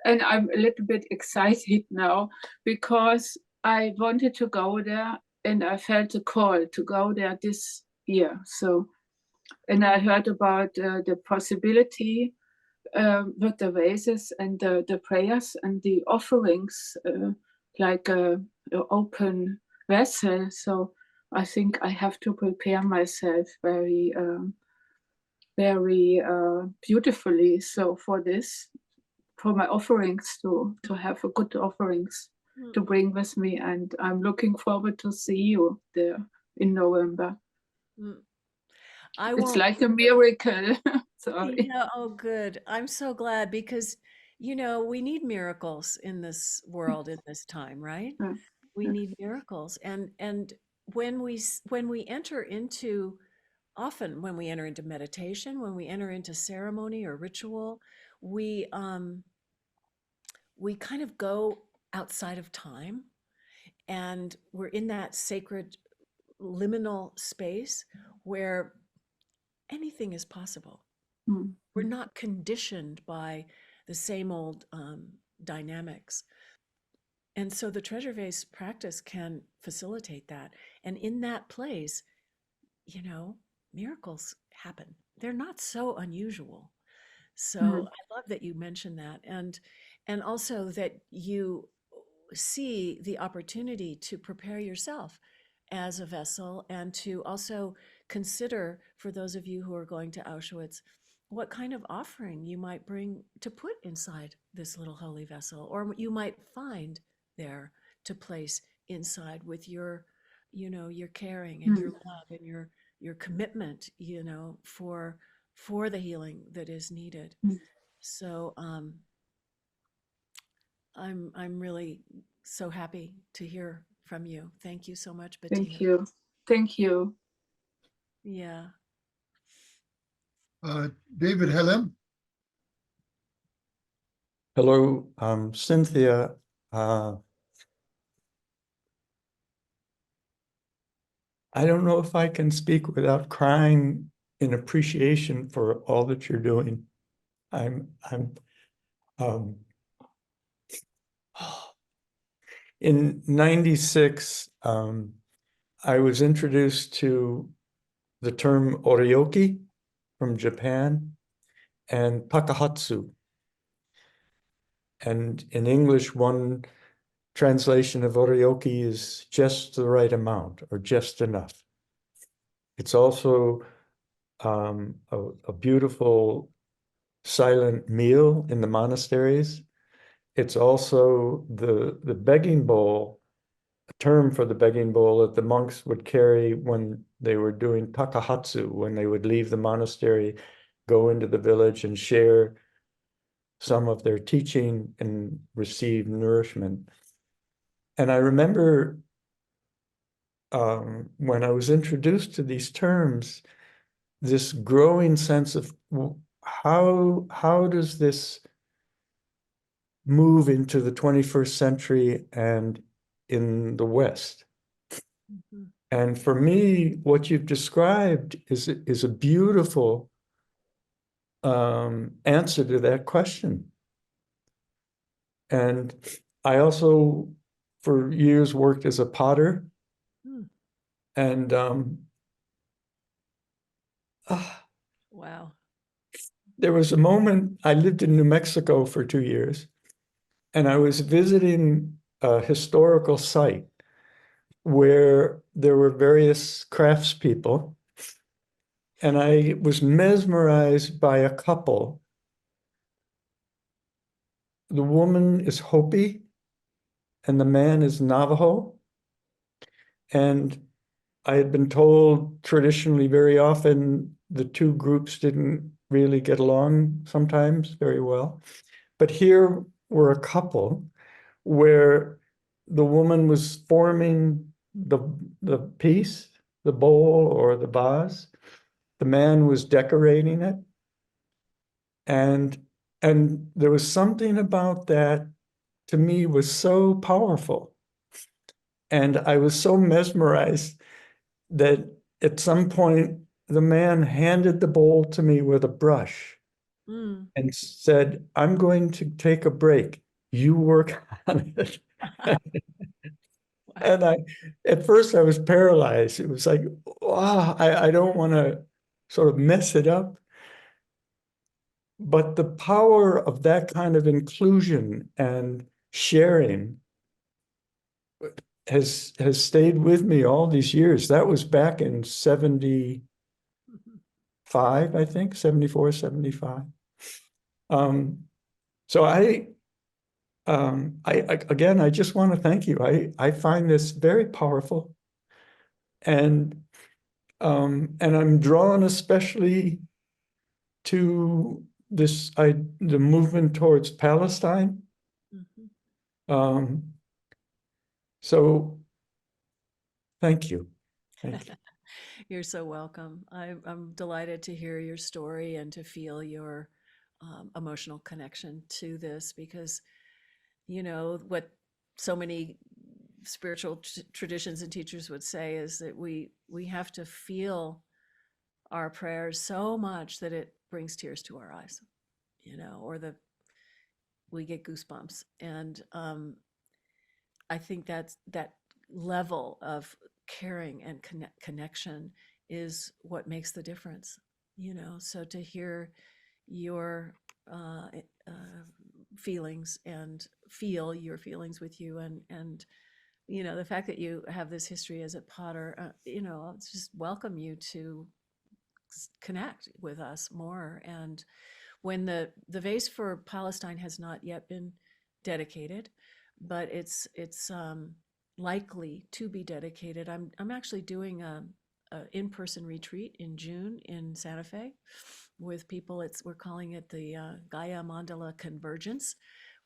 And I'm a little bit excited now because I wanted to go there and I felt a call to go there this year. So, and I heard about the possibility with the vases and the prayers and the offerings, like an open vessel. So I think I have to prepare myself very, very beautifully. So for this, for my offerings, to have a good offerings to bring with me. And I'm looking forward to see you there in November. It's like a miracle. Sorry. Yeah, oh, good. I'm so glad because, you know, we need miracles in this world in this time, right? Yeah. We need miracles. And when we enter into, often when we enter into meditation, when we enter into ceremony or ritual, we kind of go outside of time and we're in that sacred liminal space where anything is possible. We're not conditioned by the same old dynamics. And so the treasure vase practice can facilitate that. And in that place, you know, miracles happen. They're not so unusual. So I love that you mentioned that. And also that you see the opportunity to prepare yourself as a vessel and to also consider, for those of you who are going to Auschwitz, what kind of offering you might bring to put inside this little holy vessel, or you might find there to place inside with your, you know, your caring and your love and your commitment, you know, for the healing that is needed. So I'm really so happy to hear from you. Thank you so much, Bettina. Thank you. Thank you. Yeah. David Helen. Hello, Cynthia. I don't know if I can speak without crying in appreciation for all that you're doing. In '96, I was introduced to the term oryoki from Japan and takahatsu. And in English, one translation of oryoki is just the right amount or just enough. It's also a beautiful silent meal in the monasteries. It's also the begging bowl, a term for the begging bowl that the monks would carry when they were doing takahatsu, when they would leave the monastery, go into the village and share some of their teaching and receive nourishment. And I remember when I was introduced to these terms, this growing sense of how does this move into the 21st century and in the West? And for me, what you've described is a beautiful answer to that question. And I also, for years, worked as a potter. And Wow. There was a moment, I lived in New Mexico for 2 years, and I was visiting a historical site. where there were various craftspeople, and I was mesmerized by a couple. The woman is Hopi and the man is Navajo. And I had been told traditionally very often the two groups didn't really get along sometimes very well. But here were a couple where the woman was forming the piece, the bowl or the vase. The man was decorating it. And there was something about that to me was so powerful. And I was so mesmerized that at some point the man handed the bowl to me with a brush Mm. and said, "I'm going to take a break. You work on it." And at first I was paralyzed. It was like, wow, I don't want to sort of mess it up. But the power of that kind of inclusion and sharing has stayed with me all these years. That was back in 75, I think, 74, 75. So again, I just want to thank you. I find this very powerful, and I'm drawn especially to the movement towards Palestine. Mhm. So thank you. Thank you. You're so welcome. I'm delighted to hear your story and to feel your emotional connection to this, because, you know, what so many spiritual traditions and teachers would say is that we have to feel our prayers so much that it brings tears to our eyes, you know, or we get goosebumps. And I think that level of caring and connection is what makes the difference, you know. So to hear your feelings and feel your feelings with you, and you know, the fact that you have this history as a potter, you know, I'll just welcome you to connect with us more. And when the vase for Palestine has not yet been dedicated, but it's likely to be dedicated. I'm actually doing a in-person retreat in June in Santa Fe with people. We're calling it the Gaia Mandala Convergence.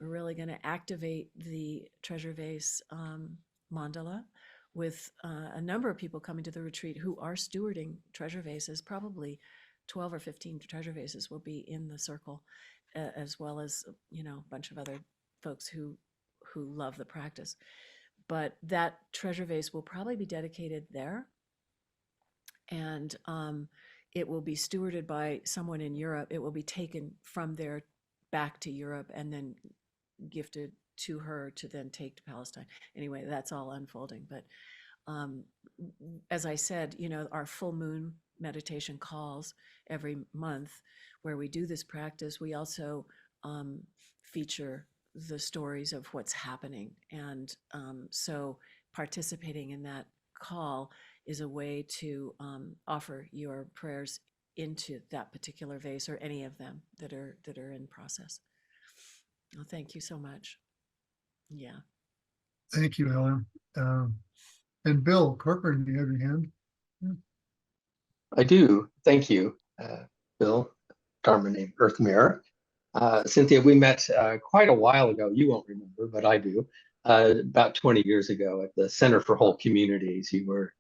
We're really going to activate the treasure vase mandala with a number of people coming to the retreat who are stewarding treasure vases. Probably 12 or 15 treasure vases will be in the circle, as well as, you know, a bunch of other folks who love the practice. But that treasure vase will probably be dedicated there, and it will be stewarded by someone in Europe. It will be taken from there back to Europe and then gifted to her to then take to Palestine. Anyway, that's all unfolding. But as I said, you know, our full moon meditation calls every month where we do this practice, we also feature the stories of what's happening. And so participating in that call is a way to offer your prayers into that particular vase, or any of them that are in process. Well, thank you so much. Yeah. Thank you, Helen. And Bill Corcoran, do you have your hand? I do. Thank you, Bill. Dharma named Earth Mirror. Cynthia, we met quite a while ago. You won't remember, but I do. About 20 years ago at the Center for Whole Communities. You were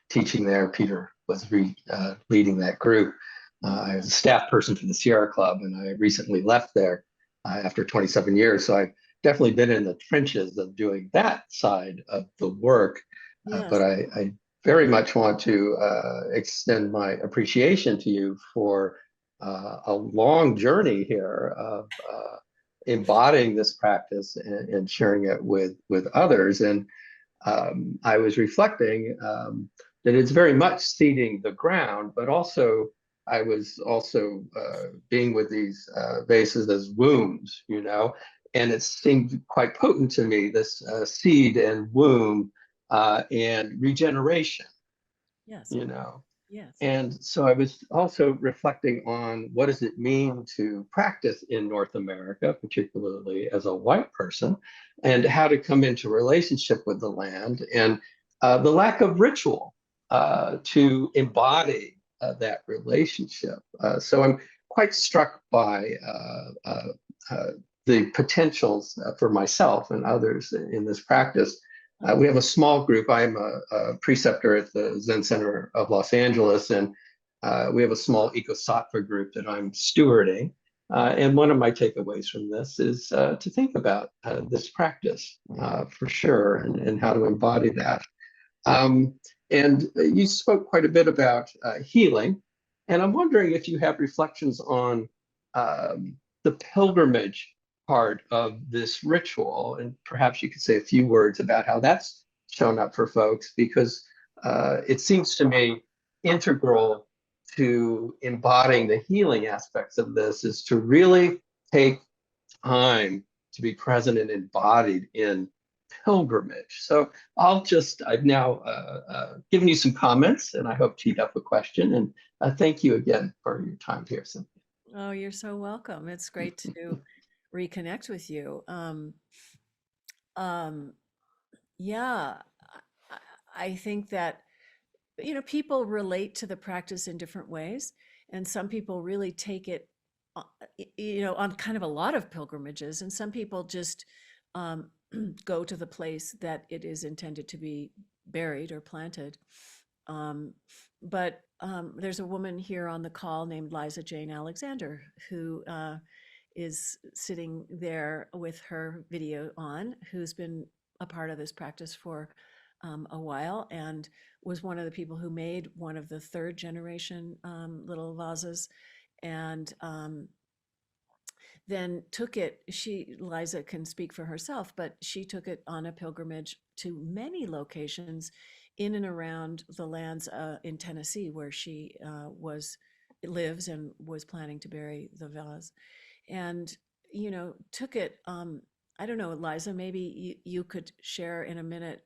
teaching there. Peter was leading that group. I was a staff person for the Sierra Club, and I recently left there after 27 years. So I've definitely been in the trenches of doing that side of the work. Yes. But I very much want to extend my appreciation to you for a long journey here of embodying this practice and sharing it with others. And I was reflecting that it's very much seeding the ground, but also I was also being with these vases as wombs, you know, and it seemed quite potent to me, this seed and womb and regeneration, Yes. you know. Yes. And so I was also reflecting on what does it mean to practice in North America, particularly as a white person, and how to come into relationship with the land, and the lack of ritual to embody that relationship. So I'm quite struck by the potentials for myself and others in this practice. We have a small group. I'm a preceptor at the Zen Center of Los Angeles, and we have a small eco-sattva group that I'm stewarding. And one of my takeaways from this is to think about this practice for sure, and how to embody that. And you spoke quite a bit about healing, and I'm wondering if you have reflections on the pilgrimage part of this ritual, and perhaps you could say a few words about how that's shown up for folks, because it seems to me integral to embodying the healing aspects of this is to really take time to be present and embodied in pilgrimage. So I've now given you some comments, and I hope teed up a question. And thank you again for your time here, Cynthia. Oh, you're so welcome. It's great to reconnect with you. Um, yeah, I think that, people relate to the practice in different ways, and some people really take it, on kind of a lot of pilgrimages, and some people just go to the place that it is intended to be buried or planted. But there's a woman here on the call named Liza Jane Alexander who is sitting there with her video on, who's been a part of this practice for a while, and was one of the people who made one of the third generation little vases, and then took it. Liza can speak for herself, but she took it on a pilgrimage to many locations in and around the lands in Tennessee, where she lives and was planning to bury the vase, and took it. I don't know, Liza, maybe you could share in a minute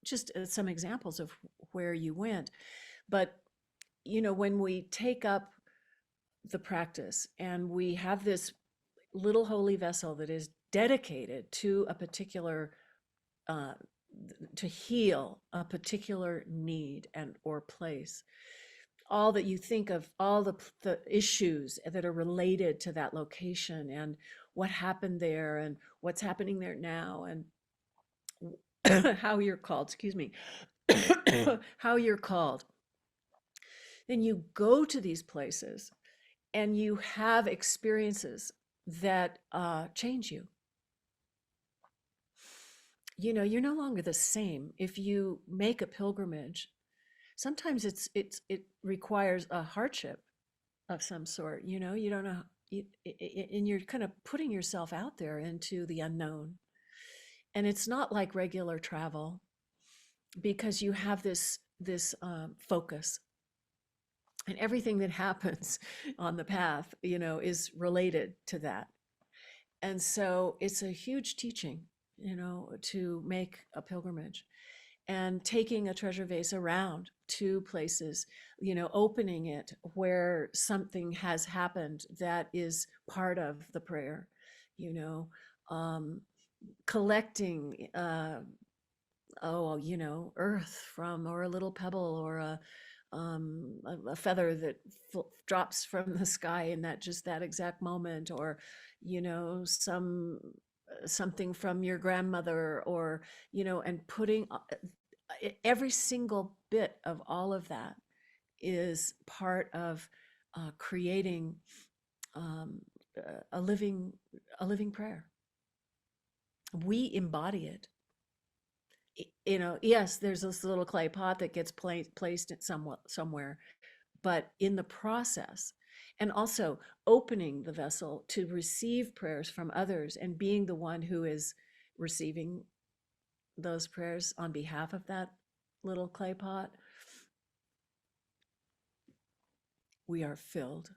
just some examples of where you went. But when we take up the practice and we have this little holy vessel that is dedicated to a particular to heal a particular need and or place, all that you think of, all the issues that are related to that location and what happened there and what's happening there now, and how you're called, excuse me, how you're called, then you go to these places and you have experiences that change you. You're no longer the same if you make a pilgrimage. Sometimes it requires a hardship of some sort. You don't know, and you're kind of putting yourself out there into the unknown. And it's not like regular travel, because you have this focus, and everything that happens on the path, is related to that. And so it's a huge teaching, to make a pilgrimage, and taking a treasure vase around to places, opening it where something has happened that is part of the prayer, collecting, earth from, or a little pebble, or a feather that drops from the sky in that exact moment, or something from your grandmother, or and putting every single bit of all of that is part of creating a living prayer. We embody it. Yes, there's this little clay pot that gets placed somewhere, but in the process, and also opening the vessel to receive prayers from others, and being the one who is receiving those prayers on behalf of that little clay pot, we are filled,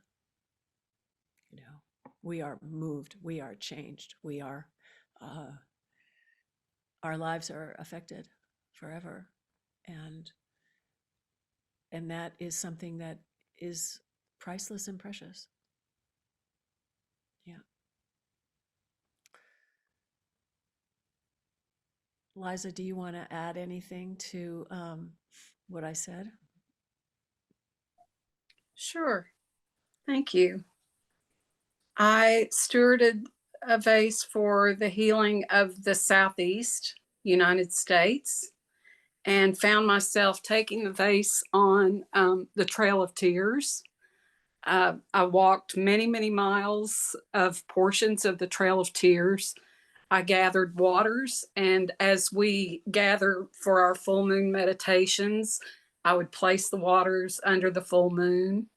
we are moved, we are changed, our lives are affected forever. And that is something that is priceless and precious. Yeah. Liza, do you want to add anything to what I said? Sure. Thank you. I stewarded a vase for the healing of the Southeast United States and found myself taking the vase on the Trail of Tears. I walked many, many miles of portions of the Trail of Tears. I gathered waters, and as we gather for our full moon meditations, I would place the waters under the full moon,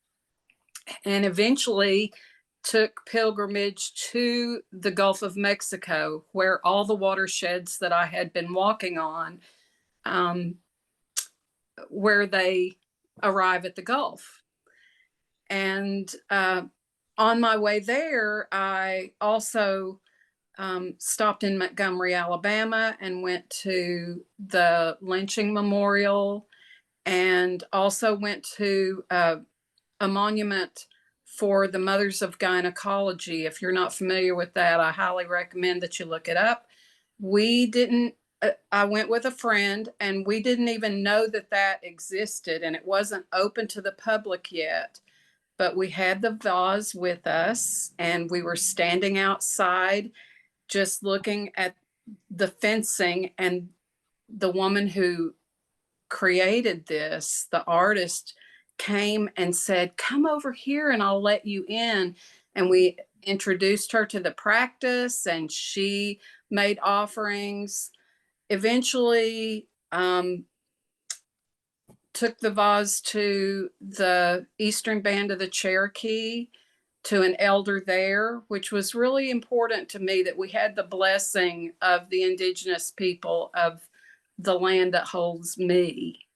and eventually took pilgrimage to the Gulf of Mexico, where all the watersheds that I had been walking on, where they arrive at the Gulf. And on my way there, I also stopped in Montgomery, Alabama, and went to the lynching memorial, and also went to a monument for the Mothers of Gynecology. If you're not familiar with that, I highly recommend that you look it up. I went with a friend, and we didn't even know that that existed, and it wasn't open to the public yet. But we had the vase with us, and we were standing outside just looking at the fencing, and the woman who created this, the artist, came and said, "Come over here and I'll let you in." And we introduced her to the practice, and she made offerings. Eventually, took the vase to the Eastern Band of the Cherokee, to an elder there, which was really important to me, that we had the blessing of the indigenous people of the land that holds me.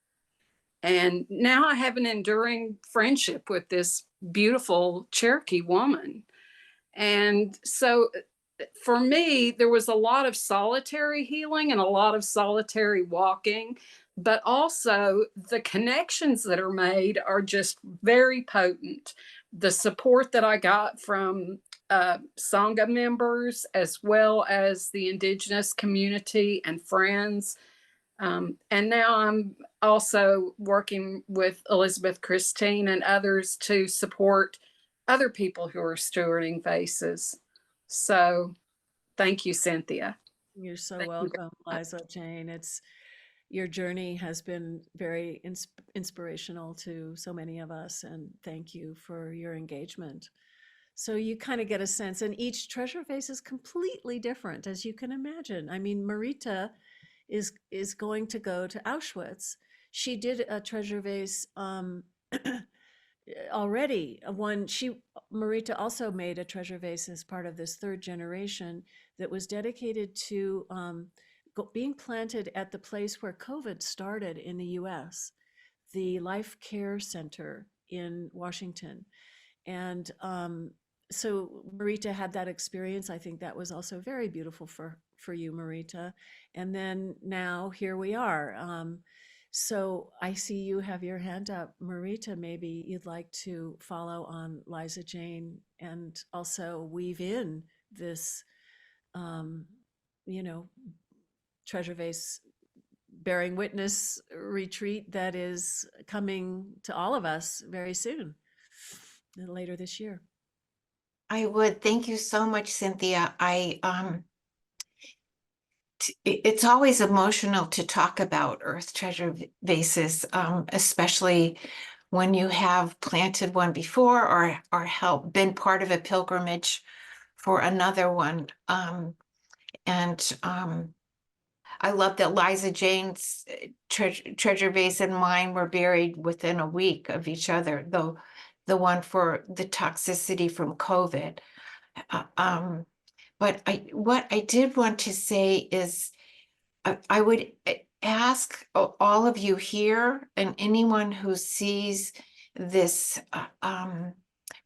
And now I have an enduring friendship with this beautiful Cherokee woman. And so for me, there was a lot of solitary healing and a lot of solitary walking, but also the connections that are made are just very potent. The support that I got from Sangha members, as well as the indigenous community and friends. And now I'm also working with Elizabeth Christine and others to support other people who are stewarding vases. So thank you, Cynthia. You're so Thank you. welcome, Liza Jane. Your journey has been very inspirational to so many of us, and thank you for your engagement. So you kind of get a sense, and each treasure vase is completely different, as you can imagine. I mean, Marita is going to go to Auschwitz. She did a treasure vase already. Marita also made a treasure vase as part of this third generation that was dedicated to being planted at the place where COVID started in the US, the Life Care Center in Washington. And so Marita had that experience. I think that was also very beautiful for you, Marita. And then now here we are. So I see you have your hand up. Marita, maybe you'd like to follow on Liza Jane and also weave in this, treasure vase bearing witness retreat that is coming to all of us very soon, later this year. I would. Thank you so much, Cynthia. It's always emotional to talk about earth treasure vases, especially when you have planted one before or been part of a pilgrimage for another one. I love that Liza Jane's treasure vase and mine were buried within a week of each other, though the one for the toxicity from COVID. But what I did want to say is I would ask all of you here and anyone who sees this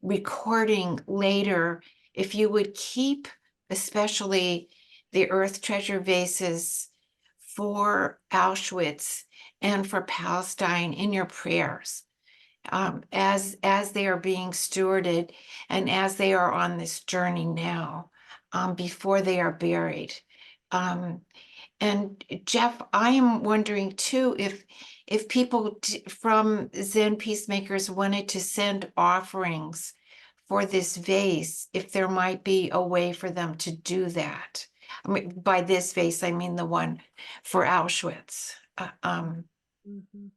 recording later, if you would keep especially the earth treasure vases for Auschwitz and for Palestine in your prayers, as they are being stewarded and as they are on this journey now, before they are buried. And Jeff, I am wondering too, if people from Zen Peacemakers wanted to send offerings for this vase, if there might be a way for them to do that. I mean, by this vase, I mean the one for Auschwitz. Mhm.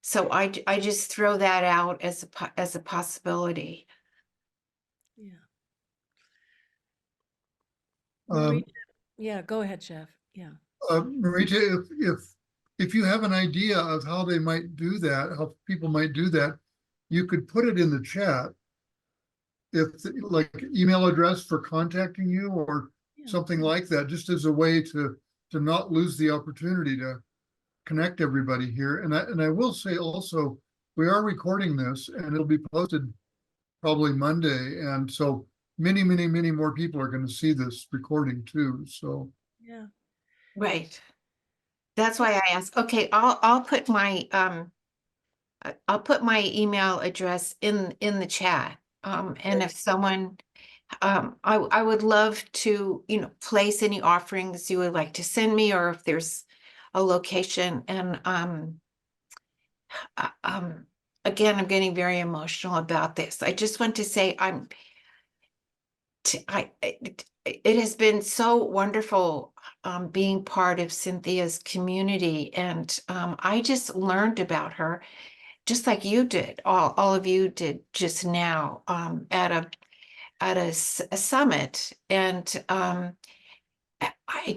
So I just throw that out as a possibility. Yeah. Um, Marita, yeah, go ahead, Jeff. Yeah. Marita, if you have an idea of how they might do that, how people might do that, you could put it in the chat. If like email address for contacting you or Yeah. something like that, just as a way to not lose the opportunity to connect everybody here. And I will say also, we are recording this and it'll be posted probably Monday. And so many more people are going to see this recording too. So Yeah. Right. That's why I asked. Okay, I'll put my email address in the chat. And if someone, I would love to, place any offerings you would like to send me, or if there's a location. And again, I'm getting very emotional about this. I just want to say it has been so wonderful being part of Cynthia's community, and I just learned about her just like you did, all of you did just now, at a summit, and I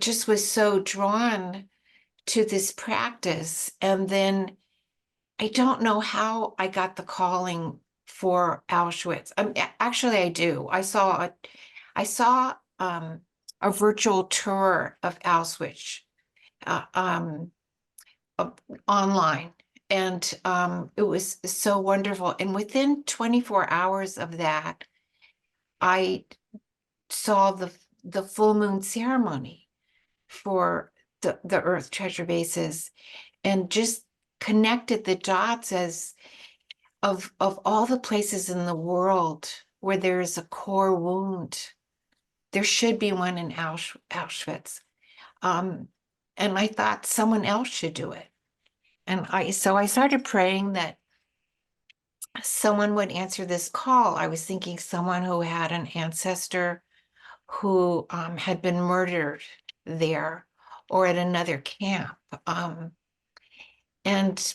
just was so drawn to this practice. And then I don't know how I got the calling for Auschwitz. Actually, I do. I saw a virtual tour of Auschwitz online, and it was so wonderful. And within 24 hours of that, I saw the full moon ceremony for the Earth Treasure Bases, and just connected the dots as of all the places in the world where there is a core wound. There should be one in Auschwitz. And I thought someone else should do it. And so I started praying that someone would answer this call. I was thinking someone who had an ancestor who had been murdered there or at another camp. And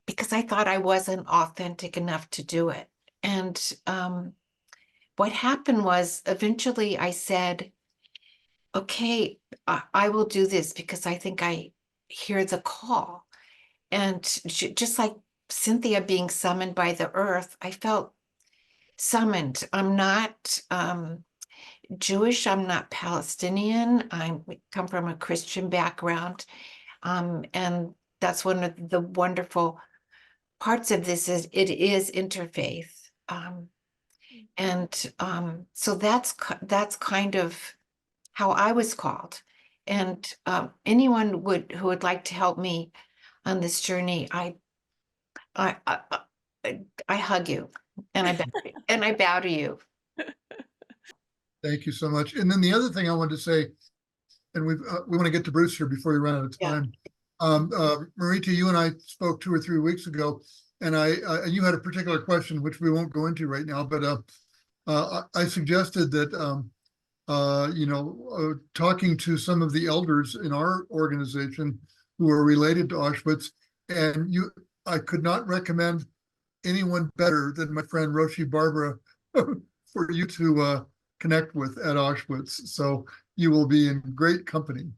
because I thought I wasn't authentic enough to do it. And what happened was eventually I said, okay, I will do this because I think I hear the call. And just like Cynthia being summoned by the earth, I felt summoned. I'm not Jewish, I'm not Palestinian. I come from a Christian background. And that's one of the wonderful parts of this is it is interfaith. So that's kind of how I was called. And anyone who would like to help me on this journey, I hug you and I bow to you. thank you so much. And then the other thing I wanted to say, and we want to get to Bruce here before we run out of Yeah. time. Marita, you and I spoke 2 or 3 weeks ago, and you had a particular question, which we won't go into right now, but I suggested that, talking to some of the elders in our organization who are related to Auschwitz, and I could not recommend anyone better than my friend Roshi Barbara for you to connect with at Auschwitz. So you will be in great company.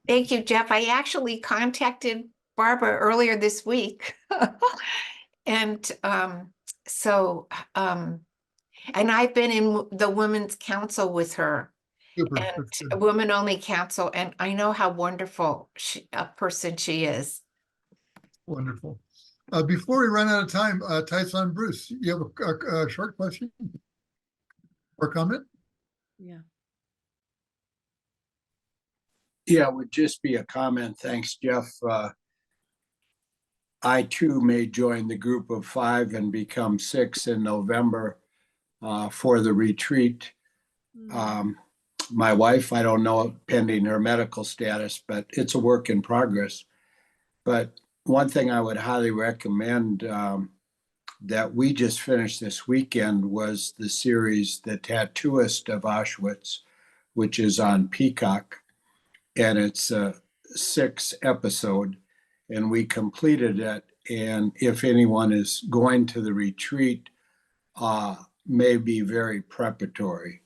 Thank you, Jeff. I actually contacted Barbara earlier this week. And and I've been in the Women's Council with her, Super. and That's good. a women-only council, and I know how wonderful a person she is. Wonderful. Before we run out of time, Tyson Bruce, you have a short question or comment? Yeah. Yeah, it would just be a comment. Thanks, Jeff. I too may join the group of 5 and become 6 in November for the retreat. My wife, I don't know, pending her medical status, but it's a work in progress. But one thing I would highly recommend that we just finished this weekend was the series The Tattooist of Auschwitz, which is on Peacock. And it's a 6 episode, and we completed it. And if anyone is going to the retreat, may be very preparatory.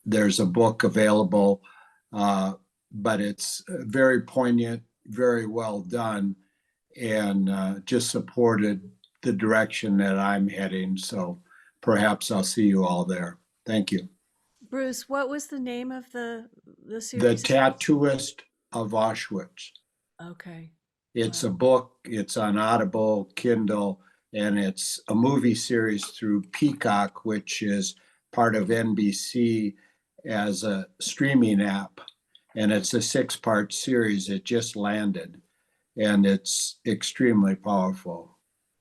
There's a book available, but it's very poignant, very well done, and just supported the direction that I'm heading. So perhaps I'll see you all there. Thank you. Bruce, what was the name of the The series? Tattooist of Auschwitz. Okay. It's Wow. a book, it's on Audible, Kindle, and it's a movie series through Peacock, which is part of NBC as a streaming app. And it's a 6-part series. It just landed, and it's extremely powerful.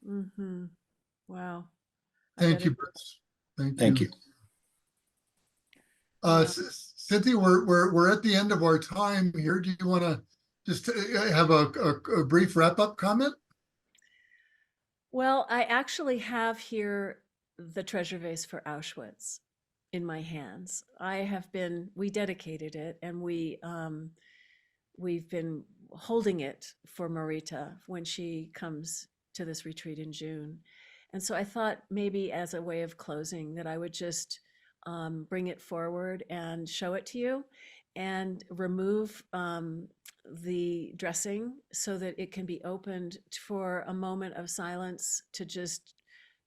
Mm-hmm. Wow. I Thank bet you, it- Bruce. Thank Thank you. you. Yeah. Cynthia, we're at the end of our time here. Do you want to just have a brief wrap-up comment? Well, I actually have here the treasure vase for Auschwitz in my hands. We dedicated it, and we've been holding it for Marita when she comes to this retreat in June. And so I thought maybe as a way of closing that I would just bring it forward and show it to you and remove the dressing so that it can be opened for a moment of silence to just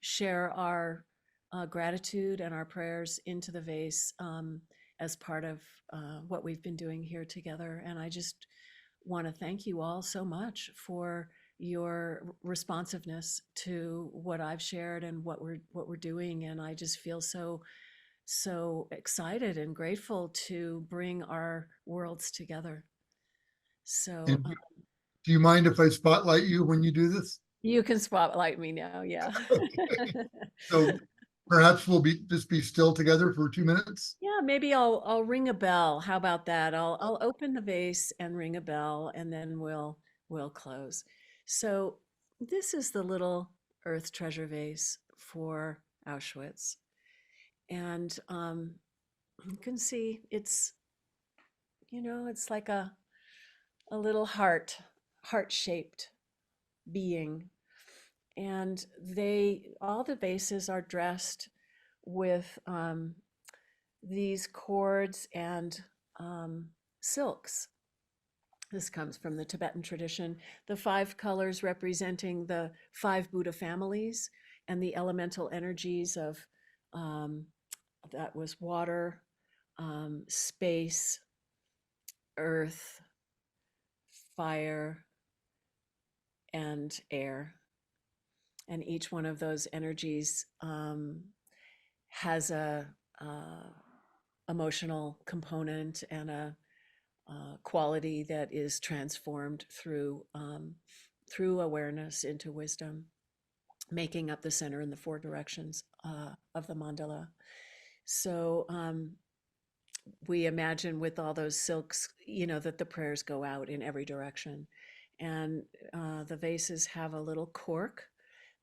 share our gratitude and our prayers into the vase as part of what we've been doing here together. And I just want to thank you all so much for your responsiveness to what I've shared and what we're doing. And I just feel so excited and grateful to bring our worlds together. So And do you mind if I spotlight you when you do this? you can spotlight me now, yeah. So perhaps we'll just be still together for 2 minutes. Yeah, maybe I'll ring a bell. How about that? I'll open the vase and ring a bell, and then we'll close. So this is the little earth treasure vase for Auschwitz. And you can see it's like a little heart-shaped being. And all the vases are dressed with these cords and silks. This comes from the Tibetan tradition. The 5 colors representing the 5 Buddha families and the elemental energies of that was water, space, earth, fire, and air. And each one of those energies has a emotional component and a quality that is transformed through awareness into wisdom, making up the center in the 4 directions of the mandala. So we imagine with all those silks, that the prayers go out in every direction. And the vases have a little cork,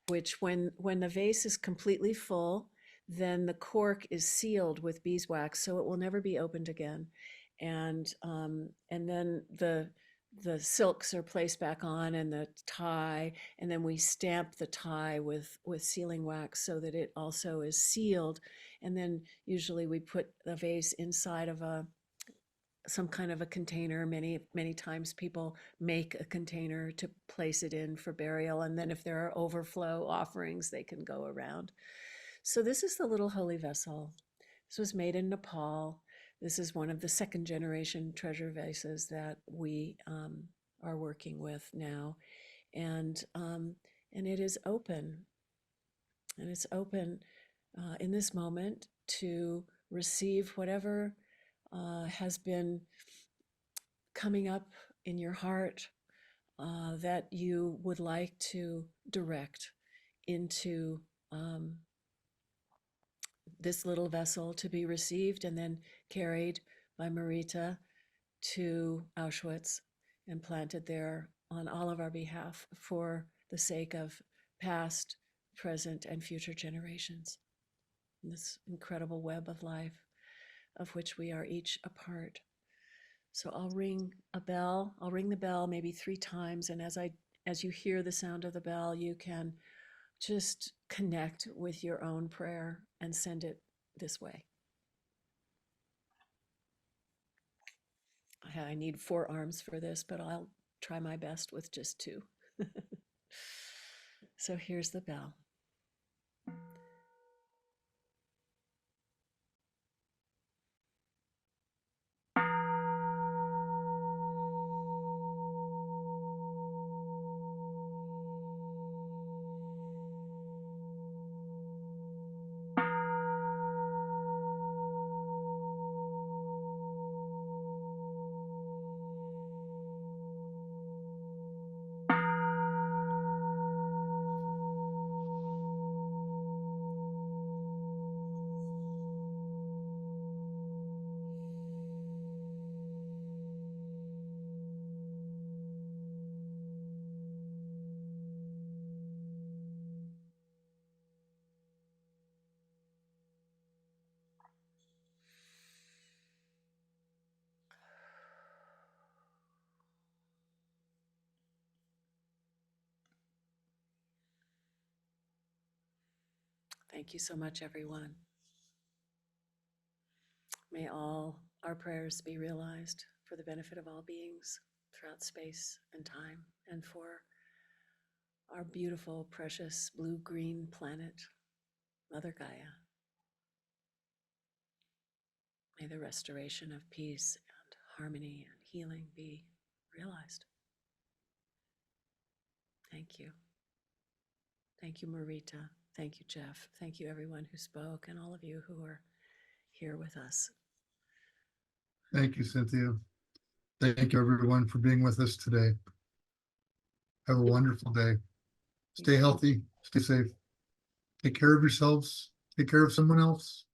which when the vase is completely full, then the cork is sealed with beeswax, so it will never be opened again. And then the silks are placed back on, and the tie, and then we stamp the tie with sealing wax so that it also is sealed. And then usually we put the vase inside of some kind of a container. Many times people make a container to place it in for burial, and then if there are overflow offerings, they can go around. So this is the little holy vessel. This was made in Nepal. This is one of the 2nd generation treasure vases that we are working with now, and it is open, and it's open in this moment to receive whatever has been coming up in your heart that you would like to direct into this little vessel to be received and then carried by Marita to Auschwitz and planted there on all of our behalf for the sake of past, present, and future generations. This incredible web of life of which we are each a part. So I'll ring a bell. I'll ring the bell maybe 3 times, and as you hear the sound of the bell, you can just connect with your own prayer and send it this way. I need 4 arms for this, but I'll try my best with just 2. So here's the bell. Thank you so much, everyone. May all our prayers be realized for the benefit of all beings throughout space and time, and for our beautiful, precious blue-green planet, Mother Gaia. May the restoration of peace and harmony and healing be realized. Thank you. Thank you, Marita. Thank you, Jeff. Thank you, everyone who spoke, and all of you who are here with us. Thank you, Cynthia. Thank you, everyone, for being with us today. Have a wonderful day. Stay healthy, stay safe. Take care of yourselves. Take care of someone else.